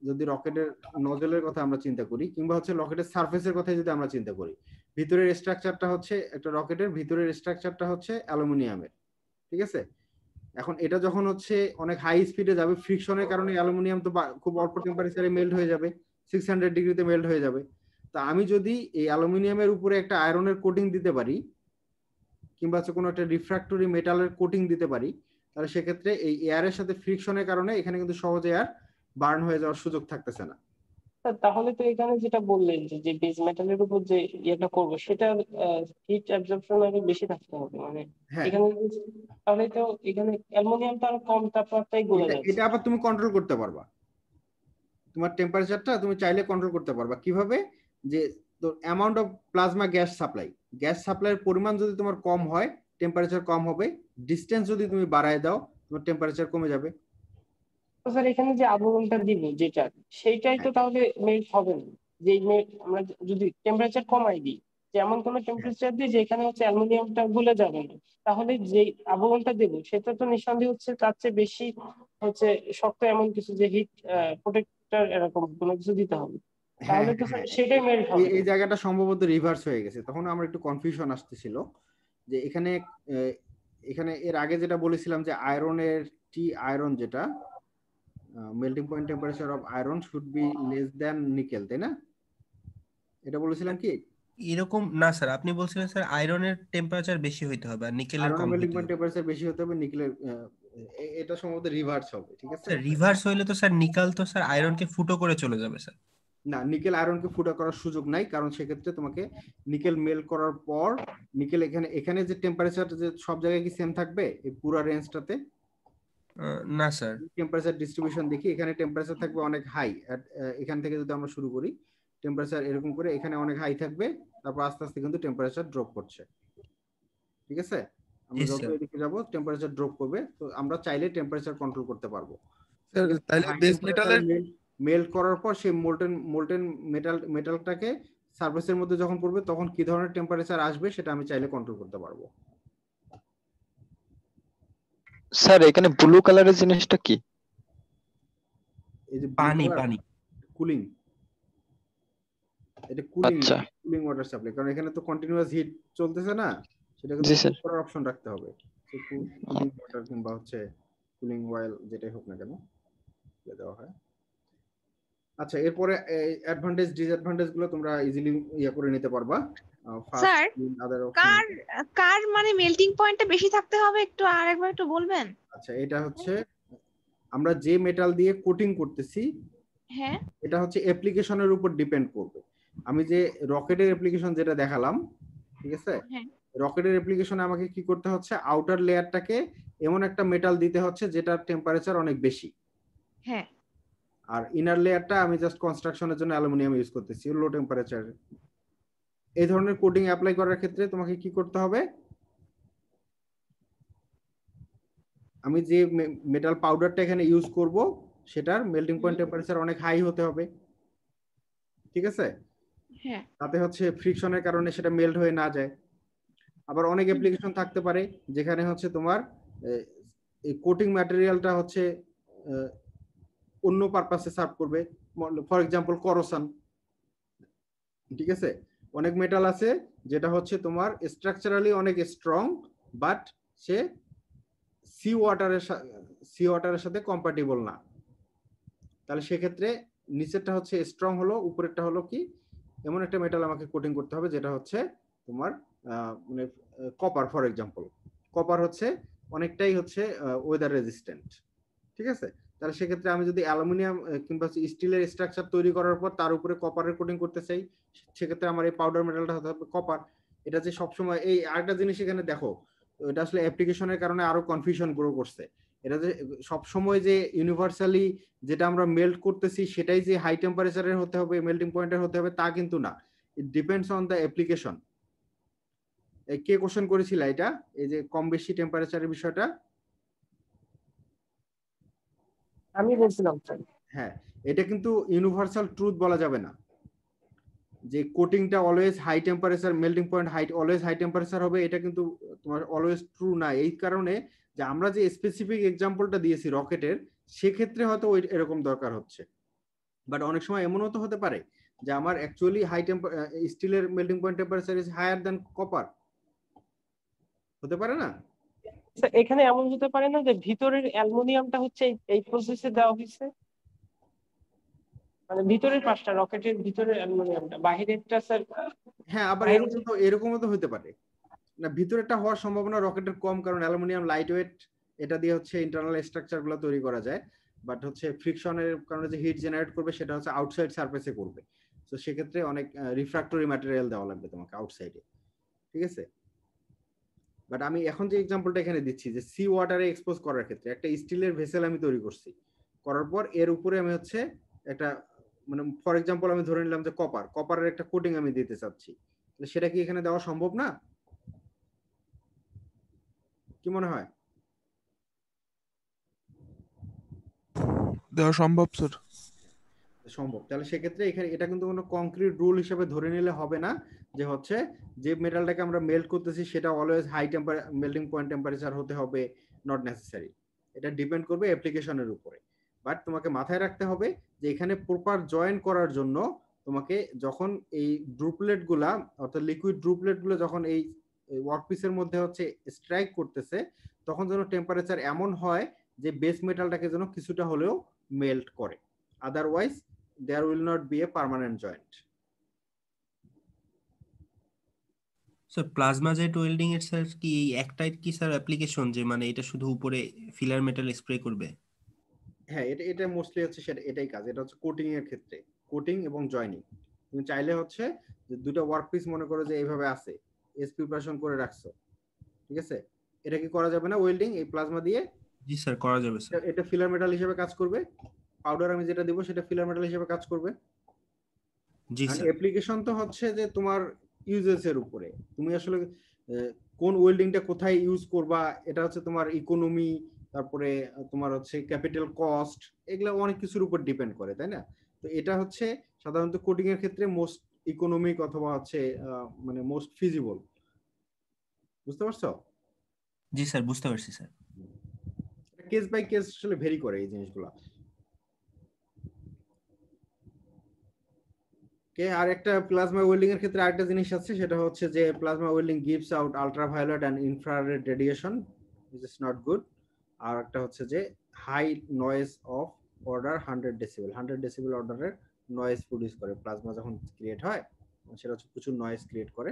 যদি রকেটের নজলের কথা আমরা চিন্তা করি, কিংবা হচ্ছে রকেটের সারফেসের কথা যদি আমরা চিন্তা করি, ভিতরের স্ট্রাকচারটা হচ্ছে একটা রকেটের ভিতরের স্ট্রাকচারটা হচ্ছে অ্যালুমিনিয়ামের, ঠিক আছে? এখন এটা যখন হচ্ছে অনেক হাই স্পিডে যাবে, ফ্রিকশনের কারণে অ্যালুমিনিয়াম তো খুব অল্প টেম্পারেচারে মেল্ট হয়ে যাবে, 600 ডিগ্রিতে মেল্ট হয়ে যাবে। তা আমি যদি এই অ্যালুমিনিয়ামের উপরে একটা আয়রনের কোটিং দিতে পারি, কিংবা হচ্ছে কোনো একটা রিফ্র্যাক্টরি মেটালের কোটিং দিতে পারি, তাহলে সেক্ষেত্রে এই এয়ারের সাথে ফ্রিকশনের কারণে এখানে কিন্তু সহজে এয়ার বার্ন হয়ে যাওয়ার সুযোগ থাকতেছে না। তাহলে তো এখানে যেটা বললেন যে বেস মেটালের উপর যে ইয়েটা করবো সেটা হিট অ্যাবজর্পশন আরো বেশি থাকতে হবে, মানে এখানে তাহলে তো এখানে অ্যালুমিনিয়াম তো আরো কম তাপমাত্রায় গলে যাচ্ছে। এটা আবার তুমি কন্ট্রোল করতে পারবা, তোমার টেম্পারেচারটা তুমি চাইলে কন্ট্রোল করতে পারবা। কিভাবে? যে তোর অ্যামাউন্ট অফ প্লাজমা গ্যাস সাপ্লাইয়ের পরিমাণ যদি তোমার কম হয়, টেম্পারেচার কম হবে। ডিসটেন্স যদি তুমি বাড়ায় দাও, তোমার টেম্পারেচার কমে যাবে। তো স্যার এখানে যে আবরণটা দিব যেটা, সেইটাই তো তাহলে মেল্ট হবে না। যে আমরা যদি টেম্পারেচার কমাই দিই, যে এমন কোনো টেম্পারেচার দিই যেখানে হচ্ছে অ্যালুমিনিয়ামটা গলে যাবে না, তাহলে যে আবরণটা দেবো সেটা তো নিঃসন্দেহে হচ্ছে তার চেয়ে বেশি হচ্ছে শক্ত এমন কিছু, যে হিট প্রোটেক্টর এরকম কোনো কিছু দিতে হবে, তাহলে তো সেটাই মেল্ট হবে। এই জায়গাটা সম্ভবত রিভার্স হয়ে গেছে, তখন আমার একটু কনফিউশন আসতেছিল যে এখানে এর আগে যেটা বলেছিলাম যে আয়রনের আয়রন যেটা melting point temperature of iron should be less than nickel, তাই না? এটা বলেছিলাম কি? এরকম না স্যার, আপনি বলছিলেন স্যার আয়রনের টেম্পারেচার বেশি হইতে হবে আর নিকেলের কম মেল্টিং হইতে পয়েন্ট হবে। টেম্পারেচার বেশি হতে হবে, নিকেলের এটা সম্ভবত রিভার্স হবে, ঠিক আছে? স্যার রিভার্স হইলে তো স্যার নিকেল তো স্যার আয়রনকে ফুটো করে চলে যাবে স্যার। না, নিকেল আয়রনকে ফুটো করার সুযোগ নাই, কারণ সেক্ষেত্রে তোমাকে নিকেল মেল্ট করার পর নিকেল এখানে যে টেম্পারেচার যে সব জায়গায় কি সেম থাকবে এই পুরো রেঞ্জটাতে? না স্যার, টেম্পারেচার ডিস্ট্রিবিউশন দেখি, এখানে টেম্পারেচার থাকবে অনেক হাই। এখান থেকে যদি আমরা শুরু করি, টেম্পারেচার এরকম করে এখানে অনেক হাই থাকবে, তারপর আস্তে আস্তে কিন্তু টেম্পারেচার ড্রপ করছে, ঠিক আছে? আমরা যত এদিকে যাব টেম্পারেচার ড্রপ করবে, তো আমরা চাইলে টেম্পারেচার কন্ট্রোল করতে পারবো। তাহলে বেস মেটালের মেল্ট করার পর সেই মোল্টেন মেটালটাকে সারফেসের মধ্যে যখন পড়বে, তখন কি ধরনের টেম্পারেচার আসবে সেটা আমি চাইলে কন্ট্রোল করতে পারবো। স্যার এখানে ব্লু কালারের জিনিসটা কি? এই যে পানি কুলিং, এটা কুলিং ওয়াটার সাপ্লাই, কারণ এখানে তো কন্টিনিউয়াস হিট চলতেছে না, সেটাকে কুল করার অপশন রাখতে হবে। কুলিং ওয়াটার কিংবা হচ্ছে কুলিং অয়েল যেটাই হোক না কেন দেওয়া হয়। আচ্ছা, এরপরে অ্যাডভান্টেজ ডিসঅ্যাডভান্টেজ গুলো তোমরা ইজিলি করে নিতে পারবা। স্যার কার মানে মেল্টিং পয়েন্টটা বেশি থাকতে হবে, একটু আরেকবার একটু বলবেন? আচ্ছা, এটা হচ্ছে আমরা যে মেটাল দিয়ে কোটিং করতেছি, হ্যাঁ, এটা হচ্ছে অ্যাপ্লিকেশনের উপর ডিপেন্ড করবে। আমি যে রকেটের অ্যাপ্লিকেশন যেটা দেখালাম, ঠিক আছে, রকেটের অ্যাপ্লিকেশনে আমাকে কি করতে হচ্ছে, আউটার লেয়ারটাকে এমন একটা মেটাল দিতে হচ্ছে যেটার টেম্পারেচার অনেক বেশি, হ্যাঁ, আর ইনার লেয়ারটা আমি জাস্ট কনস্ট্রাকশনের জন্য অ্যালুমিনিয়াম ইউজ করতেছি লো টেম্পারেচার। এই ধরনের কোটিং অ্যাপ্লাই করার ক্ষেত্রে তোমাকে কি করতে হবে, আমি যে মেটাল পাউডারটা এখানে ইউজ করব সেটার মেল্টিং পয়েন্ট টেম্পারেচার অনেক হাই হতে হবে, ঠিক আছে? হ্যাঁ, তাতে হচ্ছে ফ্রিকশনের কারণে সেটা মেল্ট হয়ে না যায়। আবার অনেক অ্যাপ্লিকেশন থাকতে পারে যেখানে হচ্ছে তোমার এই কোটিং ম্যাটেরিয়ালটা হচ্ছে অন্য পারপাসে সার্ভ করবে, ফর এক্সাম্পল করোশন, ঠিক আছে? অনেক মেটাল আছে যেটা হচ্ছে তোমার স্ট্রাকচারালি অনেক স্ট্রং, বাট সে সি ওয়াটারের সাথে কম্প্যাটিবল না, তাহলে সেক্ষেত্রে নিচেরটা হচ্ছে স্ট্রং হলো, উপরেরটা হলো কি এমন একটা মেটাল আমাকে কোটিং করতে হবে যেটা হচ্ছে তোমার মানে কপার, ফর এক্সাম্পল কপার হচ্ছে অনেকটাই হচ্ছে ওয়েদার রেজিস্ট্যান্ট, ঠিক আছে? তাহলে সেক্ষেত্রে আমি যদি অ্যালুমিনিয়াম কিংবা স্টিলের স্ট্রাকচার তৈরি করার পর তার উপরে কপারের কোটিং করতে চাই, সেক্ষেত্রে আমার এই পাউডার মেটালটা হতে হবে কপার। এটা যে সবসময় এই আরেকটা জিনিস এখানে দেখো, এটা আসলে অ্যাপ্লিকেশনের কারণে আরো কনফিউশন গ্রো করছে। এটা যে সবসময় যে ইউনিভার্সালি যেটা আমরা মেল্ট করতেছি সেটাই যে হাই টেম্পারেচারের হতে হবে, মেল্টিং পয়েন্টের হতে হবে তা কিন্তু না, it depends on the application. K question করেছিল এটা, এই যে কম বেশি টেম্পারেচারের বিষয়টা? আমি বলছিলাম। হ্যাঁ, এটা কিন্তু ইউনিভার্সাল ট্রুথ বলা যাবে না। যে কোটিংটা always high temperature, melting point high always high temperature হবে, এটা কিন্তু তোমার অলওয়েজ ট্রু না। এই কারণে যে আমরা যে স্পেসিফিক এক্সাম্পলটা দিয়েছি রকেটের, সেক্ষেত্রে হয়তো ওই এরকম দরকার হচ্ছে। বাট অনেক সময় এমনও তো হতে পারে যে আমার অ্যাকচুয়ালি হাই স্টিলের melting point temperature is higher than copper, হতে পারে না? এখানে এমন হতে পারে না যে ভিতরের অ্যালুমিনিয়ামটা হচ্ছে এই প্রসেসে দেওয়া হয়েছে, মানে ভিতরের পাশটা রকেটের ভিতরের অ্যালুমিনিয়ামটা, বাহিরেরটা স্যার? হ্যাঁ, আবার এরকমও তো হতে পারে না, ভিতরেরটা হওয়ার সম্ভাবনা রকেটের কম, কারণ অ্যালুমিনিয়াম লাইট ওয়েট, এটা দিয়ে হচ্ছে ইন্টারনাল স্ট্রাকচার গুলো তৈরি করা যায়। বাট হচ্ছে ফ্রিকশনের কারণে যে হিট জেনারেট করবে সেটা হচ্ছে আউটসাইড সারফেসে করবে, তো সেক্ষেত্রে অনেক রিফ্র্যাক্টরি ম্যাটেরিয়াল দেওয়া লাগবে তোমাকে আউটসাইডে, ঠিক আছে? বাট আমি এখন যে এক্সাম্পলটা এখানে দিচ্ছি যে সি ওয়াটারে এক্সপোজ করার ক্ষেত্রে একটা স্টিলের ভেসেল আমি তৈরি করছি, করার পর এর উপরে আমি হচ্ছে একটা মানে ফর এক্সাম্পল আমি ধরে নিলাম যে কপারের একটা কোটিং আমি দিতে চাচ্ছি, সেটা কি এখানে দেওয়া সম্ভব না? কি মনে হয়? দেওয়া সম্ভব স্যার, সম্ভব। তাহলে সেক্ষেত্রে এখানে এটা কিন্তু কোনো কংক্রিট রুল হিসেবে ধরে নিলে হবে না যে হচ্ছে যে মেটালটাকে আমরা মেল্ট করতেছি সেটা always high melting point temperature হতে হবে, নট নেসেসারি। এটা ডিপেন্ড করবে অ্যাপ্লিকেশনের উপরে। বাট তোমাকে মাথায় রাখতে হবে যে এখানে প্রপার জয়েন করার জন্য তোমাকে যখন এই ড্রুপলেট গুলা অর্থাৎ লিকুইড ড্রুপলেট গুলো যখন এই ওয়ার্কপিসের মধ্যে হচ্ছে স্ট্রাইক করতেছে, তখন যেন টেম্পারেচার এমন হয় যে বেস মেটালটাকে যেন কিছুটা হলেও মেল্ট করে, otherwise there will not be a permanent joint. Sir plasma jet welding এর স্যার কি এই একটাই কি স্যার অ্যাপ্লিকেশন যে মানে এটা শুধু উপরে ফিলার মেটাল স্প্রে করবে? হ্যাঁ, এটা মোস্টলি হচ্ছে সেটা, এটাই কাজ। এটা হচ্ছে কোটিং এর ক্ষেত্রে, কোটিং এবং জয়েনিং। তুমি চাইলে হচ্ছে যে দুটো ওয়ার্কপিস মনে করো যে এইভাবে আছে, এসপি প্রিপারেশন করে রাখছো, ঠিক আছে? এটা কি করা যাবে না ওয়েল্ডিং এই প্লাজমা দিয়ে? জি স্যার, করা যাবে স্যার। এটা ফিলার মেটাল হিসেবে কাজ করবে, পাউডার আমি যেটা দিব সেটা ফিলার মেটাল হিসেবে কাজ করবে। জি স্যার। অ্যাপ্লিকেশন তো হচ্ছে যে তোমার ইউজেস এর উপরে, তুমি আসলে কোন ওয়েল্ডিংটা কোথায় ইউজ করবা, এটা হচ্ছে তোমার ইকোনমি, তারপরে তোমার হচ্ছে ক্যাপিটাল কস্ট, এগুলো অনেক কিছুর উপর ডিপেন্ড করে, তাই না? তো এটা হচ্ছে সাধারণত কোটিং এর ক্ষেত্রে মোস্ট ইকোনমিক অথবা হচ্ছে মানে মোস্ট ফিজিবল। বুঝতে পারছো? জি স্যার, বুঝতে পারছি স্যার। কেস বাই কেস আসলে ভেরি করে এই জিনিসগুলো। আর একটা প্লাজমা ওয়েল্ডিং এর ক্ষেত্রে আরেকটা জিনিস আছে, সেটা হচ্ছে যে plasma welding gives out ultraviolet and infrared radiation which is not good। আর একটা হচ্ছে যে high noise of order 100 decibel, 100 decibel অর্ডারের নয়েজ প্রডিউস করে প্লাজমা যখন ক্রিয়েট হয়, সেটা হচ্ছে প্রচুর নয়েজ ক্রিয়েট করে।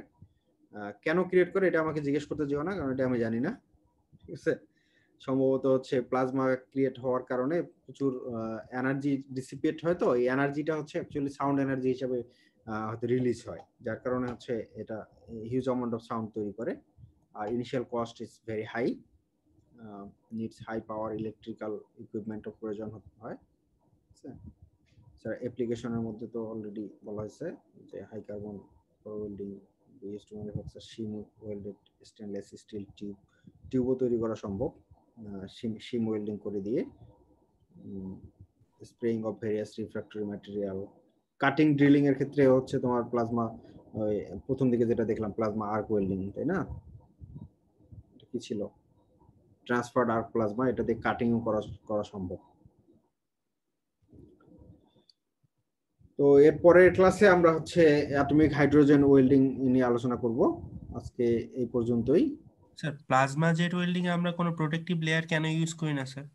কেন ক্রিয়েট করে এটা আমাকে জিজ্ঞেস করতে যেও না, কারণ এটা আমি জানি না, ঠিক আছে? সম্ভবত হচ্ছে প্লাজমা ক্রিয়েট হওয়ার কারণে প্রচুর এনার্জি ডিসিপেট হয়, তো এই এনার্জিটা হচ্ছে অ্যাকচুয়ালি সাউন্ড এনার্জি হিসেবে হয়তো রিলিজ হয়, যার কারণে হচ্ছে এটা হিউজ অ্যামাউন্ট অফ সাউন্ড তৈরি করে। আর initial cost is very high, needs high power electrical ইকুইপমেন্টের প্রয়োজন হয়। স্যার অ্যাপ্লিকেশনের মধ্যে তো অলরেডি বলা হয়েছে যে high carbon welding used to manufacture seam welded stainless steel টিউবও তৈরি করা সম্ভব শিম ওয়েল্ডিং করে দিয়ে। Spraying of various refractory material, cutting drilling এর ক্ষেত্রে হচ্ছে তোমার প্লাজমা, প্রথম দিকে যেটা দেখলাম প্লাজমা আর্ক ওয়েল্ডিং, তাই না? কি ছিল ট্রান্সফার্ড আর্ক প্লাজমা, এটা দিয়ে কাটিংও করা সম্ভব। তো এর পরের ক্লাসে আমরা হচ্ছে অ্যাটমিক হাইড্রোজেন ওয়েল্ডিং নিয়ে আলোচনা করব। আজকে এই পর্যন্তই। স্যার প্লাজমা জেট ওয়েল্ডিং এ আমরা কোনো প্রোটেক্টিভ লেয়ার কেন ইউজ করি না স্যার?